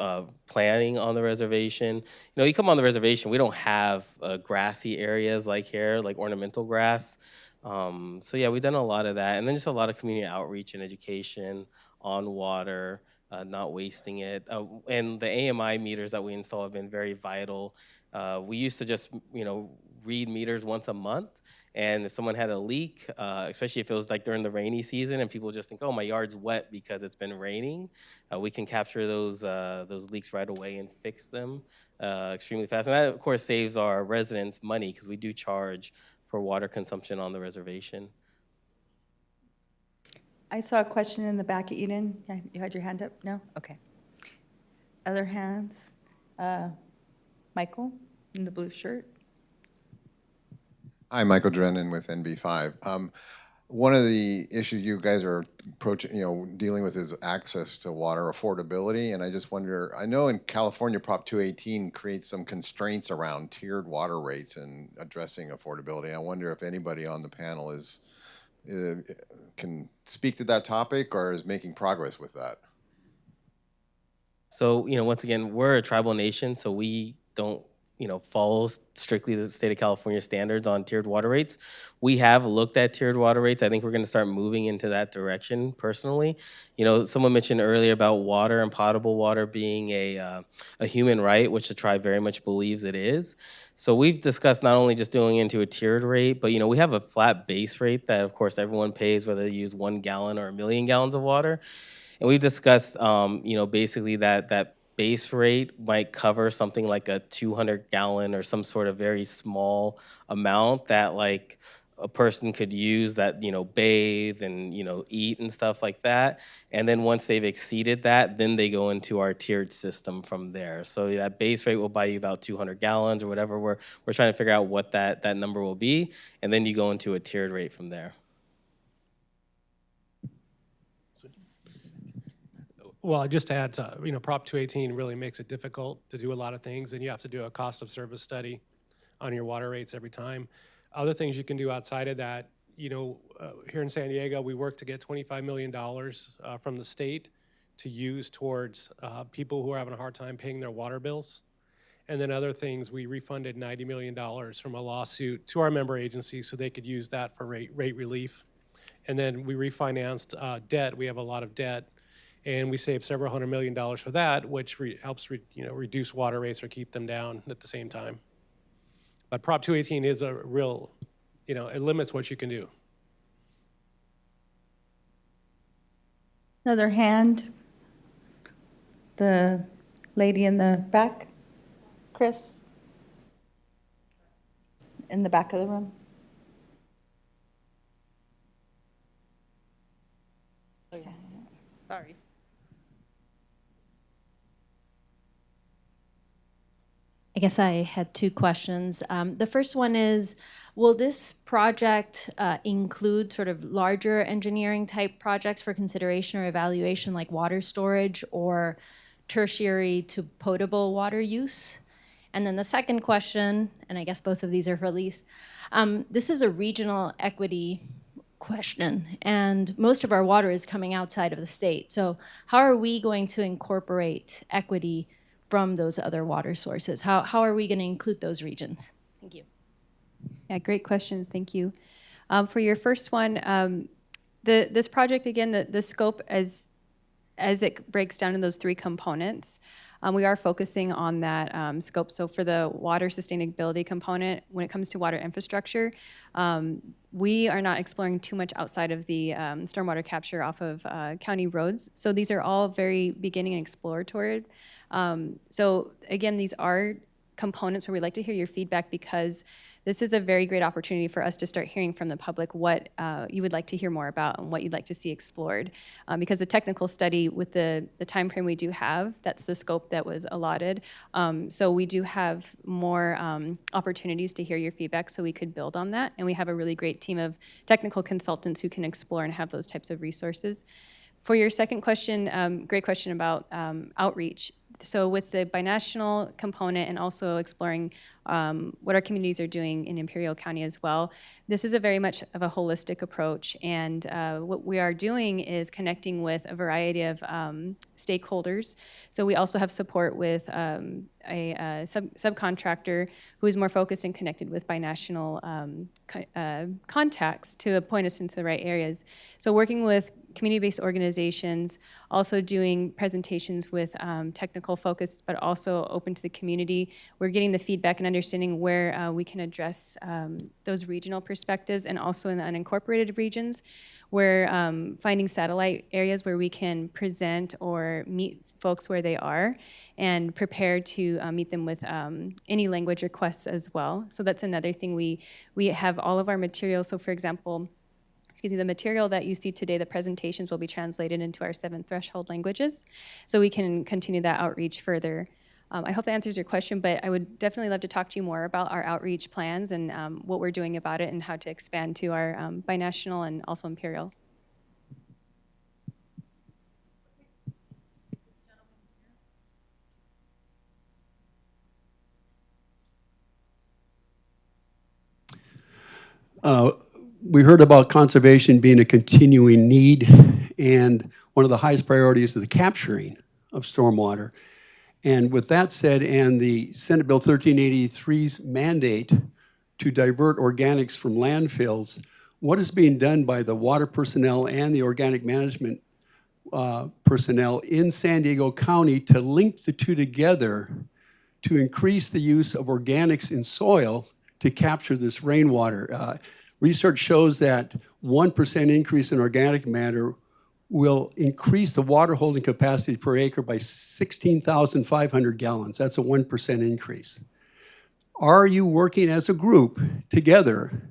D: planting on the reservation. You come on the reservation, we don't have grassy areas like here, like ornamental grass. So yeah, we've done a lot of that. And then just a lot of community outreach and education on water, not wasting it. And the AMI meters that we install have been very vital. We used to just, read meters once a month. And if someone had a leak, especially if it was like during the rainy season and people just think, oh, my yard's wet because it's been raining, we can capture those leaks right away and fix them extremely fast. And that, of course, saves our residents money because we do charge for water consumption on the reservation.
K: I saw a question in the back, Eden. You had your hand up? No? Okay. Other hands? Michael in the blue shirt.
N: Hi, Michael Drennan with NB5. One of the issues you guys are approaching, dealing with is access to water affordability. And I just wonder, I know in California, Prop 218 creates some constraints around tiered water rates and addressing affordability. I wonder if anybody on the panel can speak to that topic or is making progress with that.
D: So, once again, we're a tribal nation, so we don't, follow strictly the state of California standards on tiered water rates. We have looked at tiered water rates. I think we're going to start moving into that direction personally. Someone mentioned earlier about water and potable water being a human right, which the tribe very much believes it is. So we've discussed not only just doing into a tiered rate, but, we have a flat base rate that, of course, everyone pays whether they use 1 gallon or 1,000,000 gallons of water. And we've discussed, basically that base rate might cover something like a 200-gallon or some sort of very small amount that like a person could use that, bathe and, eat and stuff like that. And then once they've exceeded that, then they go into our tiered system from there. So that base rate will buy you about 200 gallons or whatever. We're trying to figure out what that number will be. And then you go into a tiered rate from there.
F: Well, just to add to, Prop 218 really makes it difficult to do a lot of things, and you have to do a cost of service study on your water rates every time. Other things you can do outside of that, here in San Diego, we work to get $25 million from the state to use towards people who are having a hard time paying their water bills. And then other things, we refunded $90 million from a lawsuit to our member agencies so they could use that for rate relief. And then we refinanced debt. We have a lot of debt. And we saved several $100 million for that, which helps reduce water rates or keep them down at the same time. But Prop 218 is a real, it limits what you can do.
K: Another hand. The lady in the back. Chris? In the back of the room. Sorry.
O: I guess I had two questions. The first one is, will this project include sort of larger engineering type projects for consideration or evaluation like water storage or tertiary to potable water use? And then the second question, and I guess both of these are for Lise, this is a regional equity question, and most of our water is coming outside of the state. So how are we going to incorporate equity from those other water sources? How are we going to include those regions? Thank you.
A: Yeah, great questions. Thank you. For your first one, this project, again, the scope as it breaks down in those three components, we are focusing on that scope. So for the water sustainability component, when it comes to water infrastructure, we are not exploring too much outside of the stormwater capture off of county roads. So these are all very beginning and exploratory. So again, these are components where we'd like to hear your feedback, because this is a very great opportunity for us to start hearing from the public what you would like to hear more about and what you'd like to see explored. Because the technical study, with the time frame we do have, that's the scope that was allotted. So we do have more opportunities to hear your feedback so we could build on that. And we have a really great team of technical consultants who can explore and have those types of resources. For your second question, great question about outreach. So with the binational component and also exploring what our communities are doing in Imperial County as well, this is a very much of a holistic approach. And what we are doing is connecting with a variety of stakeholders. So we also have support with a subcontractor who is more focused and connected with binational contacts to point us into the right areas. So working with community-based organizations, also doing presentations with technical focus, but also open to the community. We're getting the feedback and understanding where we can address those regional perspectives, and also in the unincorporated regions, we're finding satellite areas where we can present or meet folks where they are and prepare to meet them with any language requests as well. So that's another thing. We have all of our materials. So for example, the material that you see today, the presentations, will be translated into our 7 threshold languages, so we can continue that outreach further. I hope that answers your question, but I would definitely love to talk to you more about our outreach plans and what we're doing about it and how to expand to our binational and also Imperial.
P: We heard about conservation being a continuing need, and one of the highest priorities is the capturing of stormwater. And with that said, and the Senate Bill 1383's mandate to divert organics from landfills, what is being done by the water personnel and the organic management personnel in San Diego County to link the two together to increase the use of organics in soil to capture this rainwater? Research shows that 1% increase in organic matter will increase the water holding capacity per acre by 16,500 gallons. That's a 1% increase. Are you working as a group together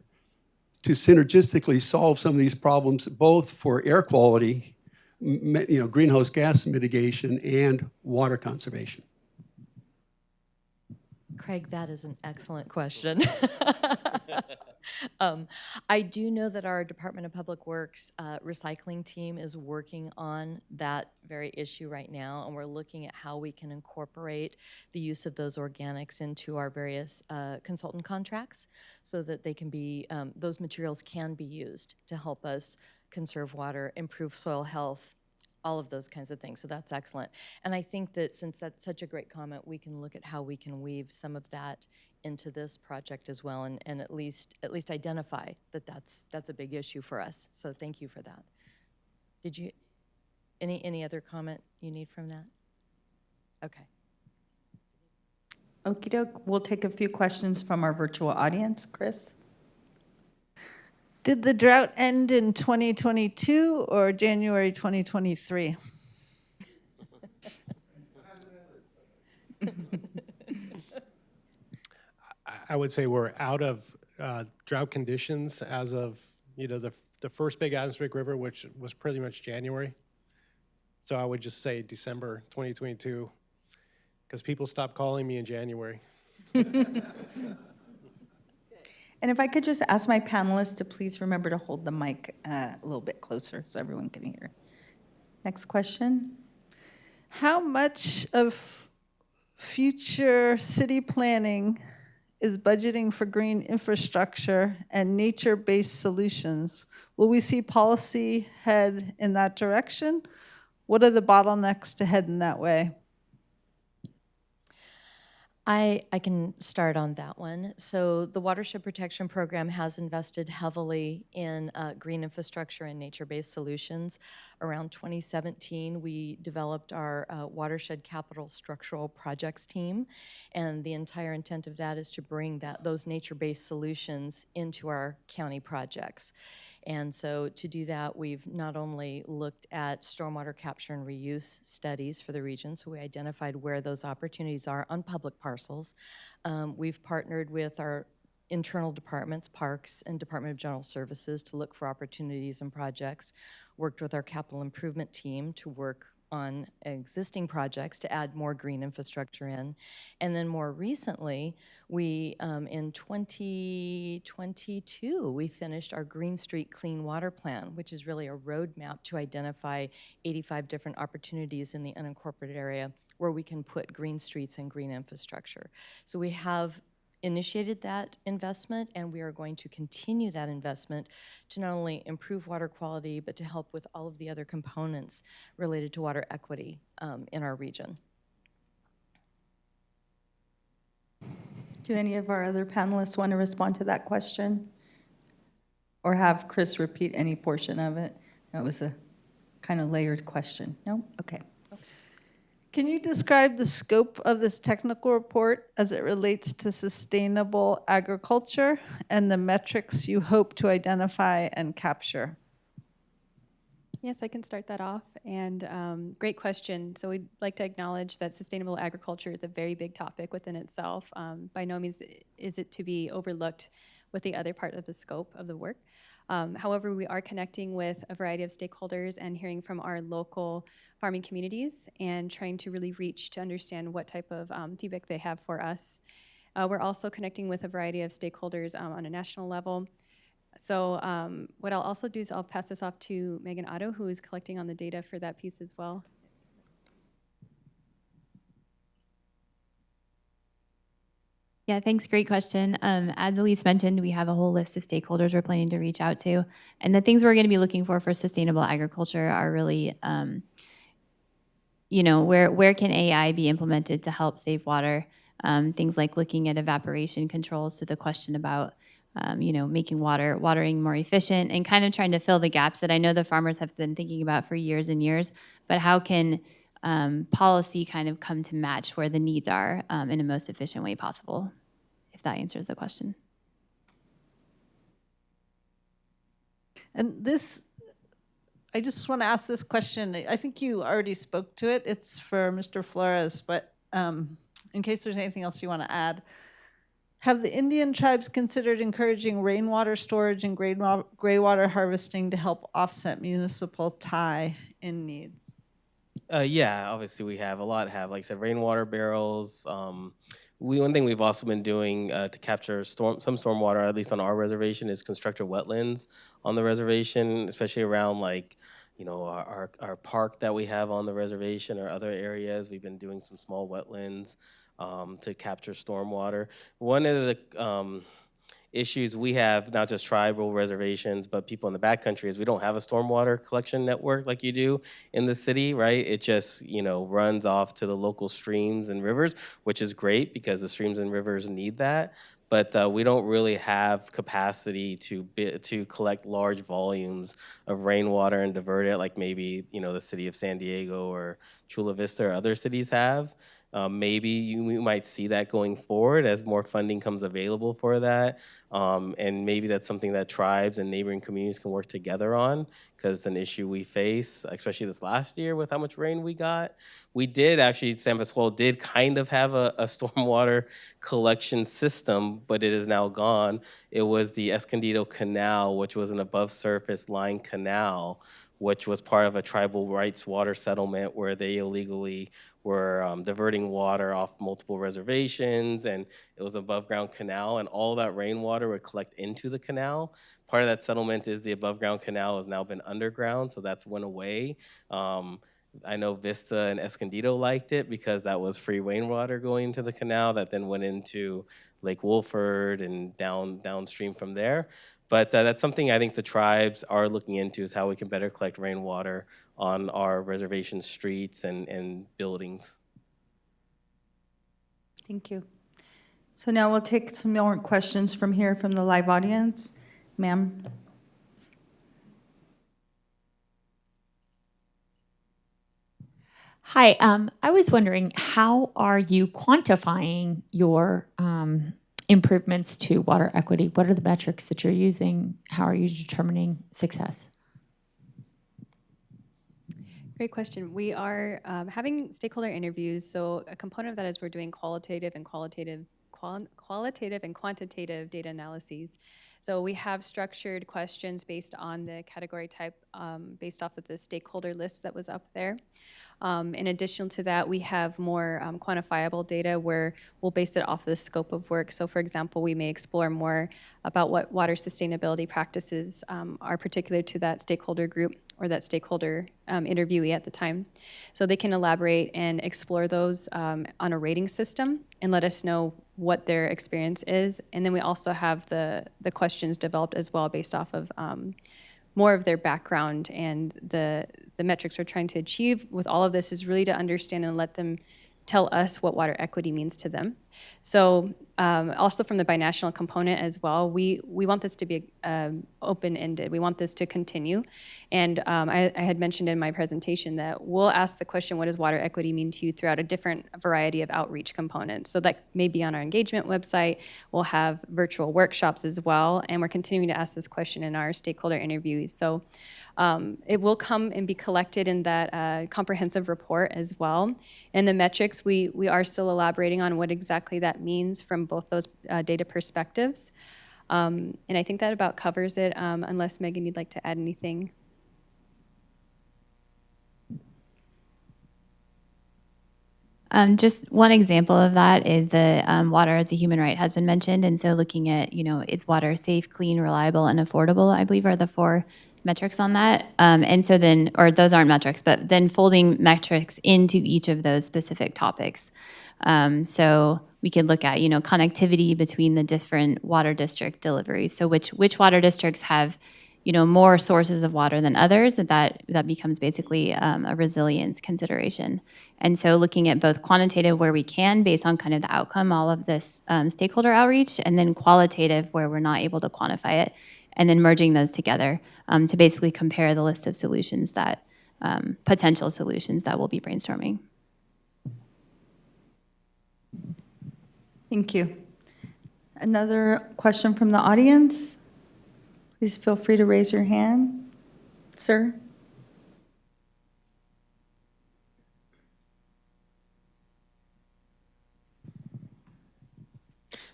P: to synergistically solve some of these problems, both for air quality, greenhouse gas mitigation, and water conservation?
J: Craig, that is an excellent question. I do know that our Department of Public Works recycling team is working on that very issue right now, and we're looking at how we can incorporate the use of those organics into our various consultant contracts so that they can be, those materials can be used to help us conserve water, improve soil health, all of those kinds of things. So that's excellent. And I think that since that's such a great comment, we can look at how we can weave some of that into this project as well, and at least identify that that's a big issue for us. So thank you for that. Did you, any other comment you need from that? Okay.
K: Okie doke. We'll take a few questions from our virtual audience. Chris?
B: Did the drought end in 2022 or January 2023?
F: I would say we're out of drought conditions as of, the first big atmospheric river, which was pretty much January. So I would just say December 2022, because people stopped calling me in January.
K: And if I could just ask my panelists to please remember to hold the mic a little bit closer so everyone can hear. Next question.
B: How much of future city planning is budgeting for green infrastructure and nature-based solutions? Will we see policy head in that direction? What are the bottlenecks to head in that way?
J: I can start on that one. So the Watershed Protection Program has invested heavily in green infrastructure and nature-based solutions. Around 2017, we developed our Watershed Capital Structural Projects team, and the entire intent of that is to bring those nature-based solutions into our county projects. And so to do that, we've not only looked at stormwater capture and reuse studies for the region, so we identified where those opportunities are on public parcels. We've partnered with our internal departments, Parks and Department of General Services, to look for opportunities and projects, worked with our capital improvement team to work on existing projects to add more green infrastructure in. And then more recently, we, in 2022, we finished our Green Street Clean Water Plan, which is really a roadmap to identify 85 different opportunities in the unincorporated area where we can put green streets and green infrastructure. So we have initiated that investment, and we are going to continue that investment to not only improve water quality, but to help with all of the other components related to water equity in our region.
K: Do any of our other panelists want to respond to that question? Or have Chris repeat any portion of it? That was a kind of layered question. No? Okay.
B: Can you describe the scope of this technical report as it relates to sustainable agriculture and the metrics you hope to identify and capture?
A: Yes, I can start that off. And great question. So we'd like to acknowledge that sustainable agriculture is a very big topic within itself. By no means is it to be overlooked with the other part of the scope of the work. However, we are connecting with a variety of stakeholders and hearing from our local farming communities and trying to really reach to understand what type of feedback they have for us. We're also connecting with a variety of stakeholders on a national level. So what I'll also do is I'll pass this off to Megan Otto, who is collecting on the data for that piece as well.
E: Yeah, thanks. Great question. As Elise mentioned, we have a whole list of stakeholders we're planning to reach out to. And the things we're going to be looking for sustainable agriculture are really where can AI be implemented to help save water? Things like looking at evaporation controls. So the question about making watering more efficient and kind of trying to fill the gaps that I know the farmers have been thinking about for years and years. But how can policy kind of come to match where the needs are in the most efficient way possible? If that answers the question.
B: And this, I just want to ask this question. I think you already spoke to it. It's for Mr. Flores, but in case there's anything else you want to add. Have the Indian tribes considered encouraging rainwater storage and gray water harvesting to help offset municipal tie-in needs?
D: Yeah, obviously we have. A lot have, like I said, rainwater barrels. One thing we've also been doing to capture some stormwater, at least on our reservation, is constructed wetlands on the reservation, especially around our park that we have on the reservation or other areas. We've been doing some small wetlands to capture stormwater. One of the issues we have, not just tribal reservations, but people in the backcountry, is we don't have a stormwater collection network like you do in the city, right? It just, runs off to the local streams and rivers, which is great because the streams and rivers need that. But we don't really have capacity to collect large volumes of rainwater and divert it like maybe, the city of San Diego or Chula Vista or other cities have. Maybe we might see that going forward as more funding comes available for that. And maybe that's something that tribes and neighboring communities can work together on, because it's an issue we face, especially this last year with how much rain we got. We did actually, San Pasqual did kind of have a stormwater collection system, but it is now gone. It was the Escondido Canal, which was an above surface line canal, which was part of a tribal rights water settlement where they illegally were diverting water off multiple reservations, and it was above ground canal, and all that rainwater would collect into the canal. Part of that settlement is the above ground canal has now been underground, so that's went away. I know Vista and Escondido liked it because that was free rainwater going into the canal that then went into Lake Wolford and downstream from there. But that's something I think the tribes are looking into, is how we can better collect rainwater on our reservation streets and buildings.
K: Thank you. So now we'll take some more questions from here from the live audience. Ma'am.
Q: Hi, I was wondering, how are you quantifying your improvements to water equity? What are the metrics that you're using? How are you determining success?
A: Great question. We are having stakeholder interviews. So a component of that is we're doing qualitative and quantitative data analyses. So we have structured questions based on the category type, based off of the stakeholder list that was up there. In addition to that, we have more quantifiable data where we'll base it off the scope of work. So for example, we may explore more about what water sustainability practices are particular to that stakeholder group or that stakeholder interviewee at the time. So they can elaborate and explore those on a rating system and let us know what their experience is. And then we also have the questions developed as well based off of more of their background, and the metrics we're trying to achieve with all of this is really to understand and let them tell us what water equity means to them. So also from the binational component as well, we want this to be open-ended. We want this to continue. And I had mentioned in my presentation that we'll ask the question, what does water equity mean to you, throughout a different variety of outreach components. So that may be on our engagement website. We'll have virtual workshops as well. And we're continuing to ask this question in our stakeholder interviews. So it will come and be collected in that comprehensive report as well. And the metrics, we are still elaborating on what exactly that means from both those data perspectives. And I think that about covers it, unless Megan, you'd like to add anything.
E: Just one example of that is the water as a human right has been mentioned. And so looking at, is water safe, clean, reliable, and affordable, I believe are the 4 metrics on that. And so then, or those aren't metrics, but then folding metrics into each of those specific topics. So we could look at, connectivity between the different water district deliveries. So which water districts have, more sources of water than others, that becomes basically a resilience consideration. And so looking at both quantitative where we can based on kind of the outcome, all of this stakeholder outreach, and then qualitative where we're not able to quantify it, and then merging those together to basically compare the list of solutions that, potential solutions that we'll be brainstorming.
K: Thank you. Another question from the audience? Please feel free to raise your hand, sir.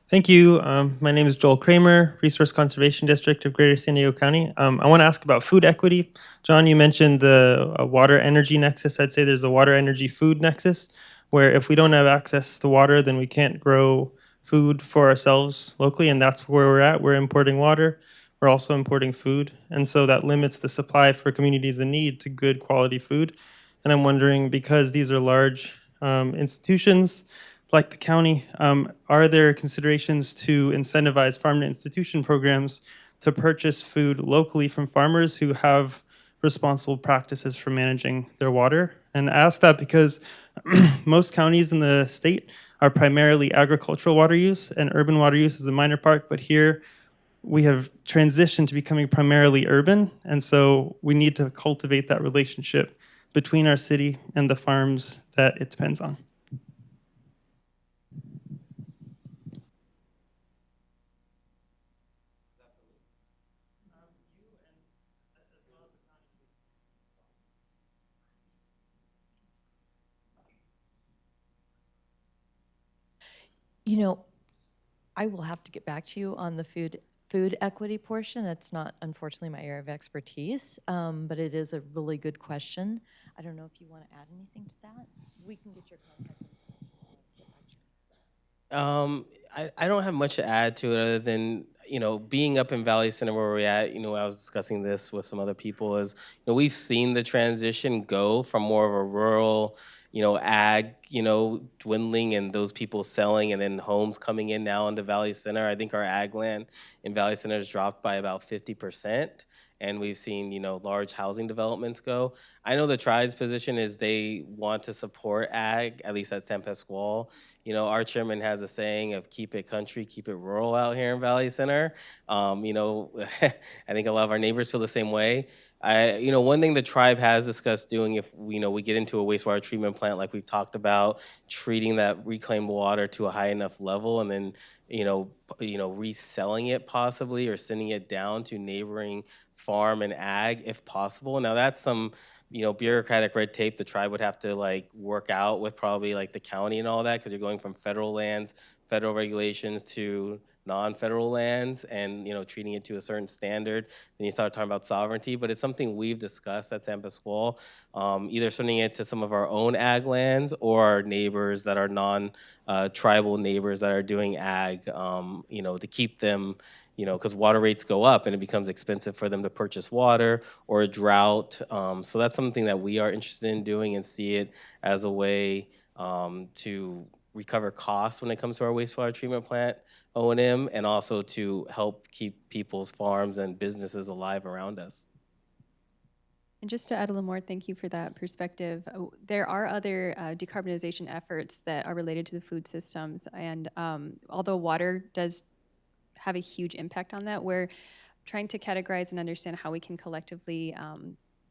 R: Thank you. My name is Joel Kramer, Resource Conservation District of Greater San Diego County. I want to ask about food equity. John, you mentioned the water energy nexus. I'd say there's a water energy food nexus, where if we don't have access to water, then we can't grow food for ourselves locally, and that's where we're at. We're importing water. We're also importing food, and so that limits the supply for communities in need to good quality food. And I'm wondering, because these are large institutions, like the county, are there considerations to incentivize farm-to-institution programs to purchase food locally from farmers who have responsible practices for managing their water? And I ask that because most counties in the state are primarily agricultural water use, and urban water use is a minor part, but here we have transitioned to becoming primarily urban, and so we need to cultivate that relationship between our city and the farms that it depends on.
J: You know, I will have to get back to you on the food equity portion. It's not, unfortunately, my area of expertise, but it is a really good question. I don't know if you want to add anything to that. We can get your contact.
D: I don't have much to add to it other than, being up in Valley Center where we're at, I was discussing this with some other people, is, we've seen the transition go from more of a rural, ag, dwindling and those people selling and then homes coming in now into Valley Center. I think our ag land in Valley Center has dropped by about 50%. And we've seen, large housing developments go. I know the tribe's position is they want to support ag, at least at San Pasqual. Our chairman has a saying of keep it country, keep it rural out here in Valley Center. I think a lot of our neighbors feel the same way. One thing the tribe has discussed doing if we get into a wastewater treatment plant like we've talked about, treating that reclaimed water to a high enough level and then, reselling it possibly or sending it down to neighboring farm and ag if possible. Now that's some, bureaucratic red tape the tribe would have to work out with probably the county and all that, because you're going from federal lands, federal regulations to non-federal lands and treating it to a certain standard. Then you start talking about sovereignty, but it's something we've discussed at San Pasqual, either sending it to some of our own ag lands or our neighbors that are non-tribal neighbors that are doing ag, to keep them, because water rates go up and it becomes expensive for them to purchase water or a drought. So that's something that we are interested in doing and see it as a way to recover costs when it comes to our wastewater treatment plant O&M, and also to help keep people's farms and businesses alive around us.
A: And just to add a little more, thank you for that perspective. There are other decarbonization efforts that are related to the food systems, and although water does have a huge impact on that, we're trying to categorize and understand how we can collectively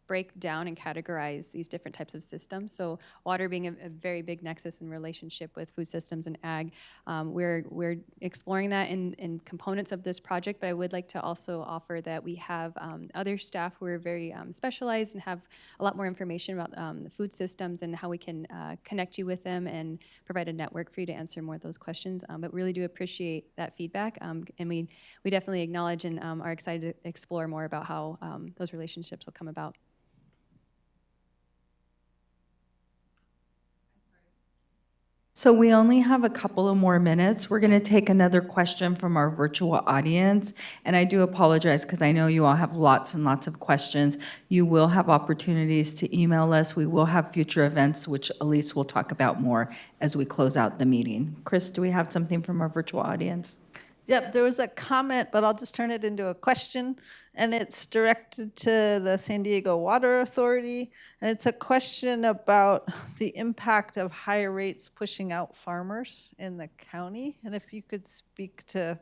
A: break down and categorize these different types of systems. So water being a very big nexus in relationship with food systems and ag. We're exploring that in components of this project, but I would like to also offer that we have other staff who are very specialized and have a lot more information about the food systems and how we can connect you with them and provide a network for you to answer more of those questions. But really do appreciate that feedback, and we definitely acknowledge and are excited to explore more about how those relationships will come about.
K: So we only have a couple of more minutes. We're going to take another question from our virtual audience. And I do apologize because I know you all have lots and lots of questions. You will have opportunities to email us. We will have future events, which Elise will talk about more as we close out the meeting. Chris, do we have something from our virtual audience?
B: Yep, there was a comment, but I'll just turn it into a question. And it's directed to the San Diego Water Authority. And it's a question about the impact of higher rates pushing out farmers in the county. And if you could speak to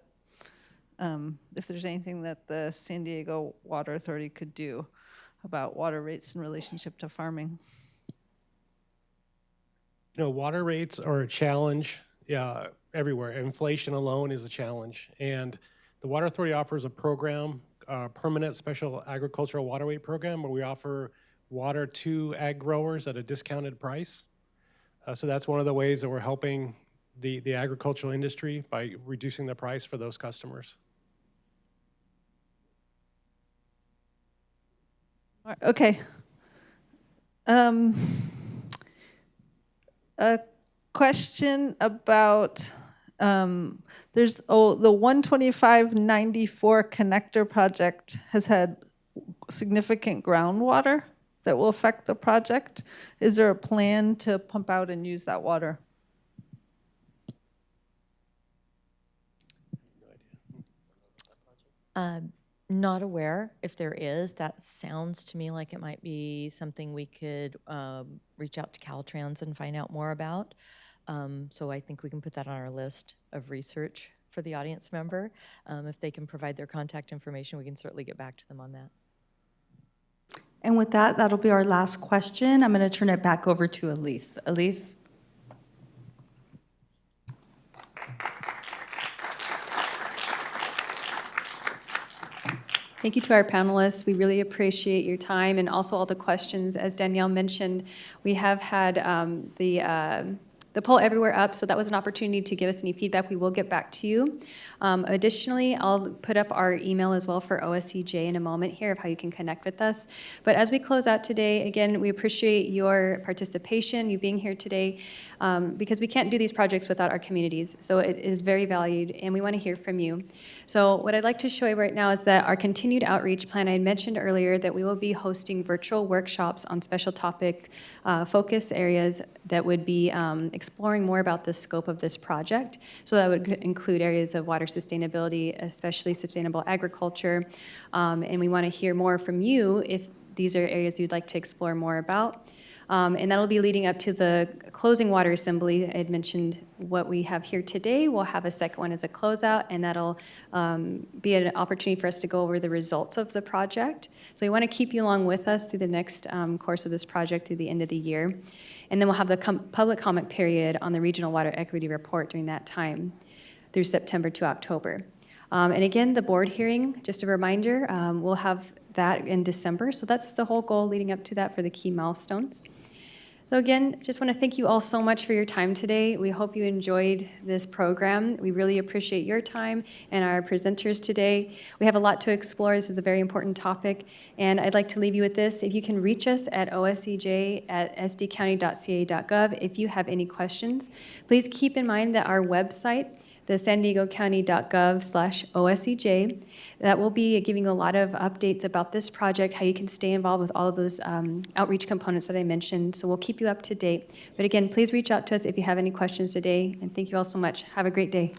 B: if there's anything that the San Diego Water Authority could do about water rates in relationship to farming.
F: You know, water rates are a challenge everywhere. Inflation alone is a challenge. And the Water Authority offers a program, permanent special agricultural water rate program, where we offer water to ag growers at a discounted price. So that's one of the ways that we're helping the agricultural industry by reducing the price for those customers.
B: Okay. A question about there's the 12594 connector project has had significant groundwater that will affect the project. Is there a plan to pump out and use that water?
J: Not aware. If there is, that sounds to me like it might be something we could reach out to Caltrans and find out more about. So I think we can put that on our list of research for the audience member. If they can provide their contact information, we can certainly get back to them on that.
K: And with that, that'll be our last question. I'm going to turn it back over to Elise. Elise?
A: Thank you to our panelists. We really appreciate your time and also all the questions. As Danielle mentioned, we have had the poll everywhere up, so that was an opportunity to give us any feedback. We will get back to you. Additionally, I'll put up our email as well for OSCJ in a moment here of how you can connect with us. But as we close out today, again, we appreciate your participation, you being here today, because we can't do these projects without our communities. So it is very valued, and we want to hear from you. So what I'd like to show you right now is that our continued outreach plan, I had mentioned earlier that we will be hosting virtual workshops on special topic focus areas that would be exploring more about the scope of this project. So that would include areas of water sustainability, especially sustainable agriculture. And we want to hear more from you if these are areas you'd like to explore more about. And that'll be leading up to the closing water assembly. I had mentioned what we have here today. We'll have a second one as a closeout, and that'll be an opportunity for us to go over the results of the project. So we want to keep you along with us through the next course of this project through the end of the year. And then we'll have the public comment period on the Regional Water Equity Report during that time through September to October. And again, the board hearing, just a reminder, we'll have that in December. So that's the whole goal leading up to that for the key milestones. So again, just want to thank you all so much for your time today. We hope you enjoyed this program. We really appreciate your time and our presenters today. We have a lot to explore. This is a very important topic. And I'd like to leave you with this. If you can reach us at osej@sdcounty.ca.gov if you have any questions. Please keep in mind that our website, the san diego county.gov/OSCJ. That will be giving a lot of updates about this project, how you can stay involved with all of those outreach components that I mentioned. So we'll keep you up to date. But again, please reach out to us if you have any questions today. And thank you all so much. Have a great day.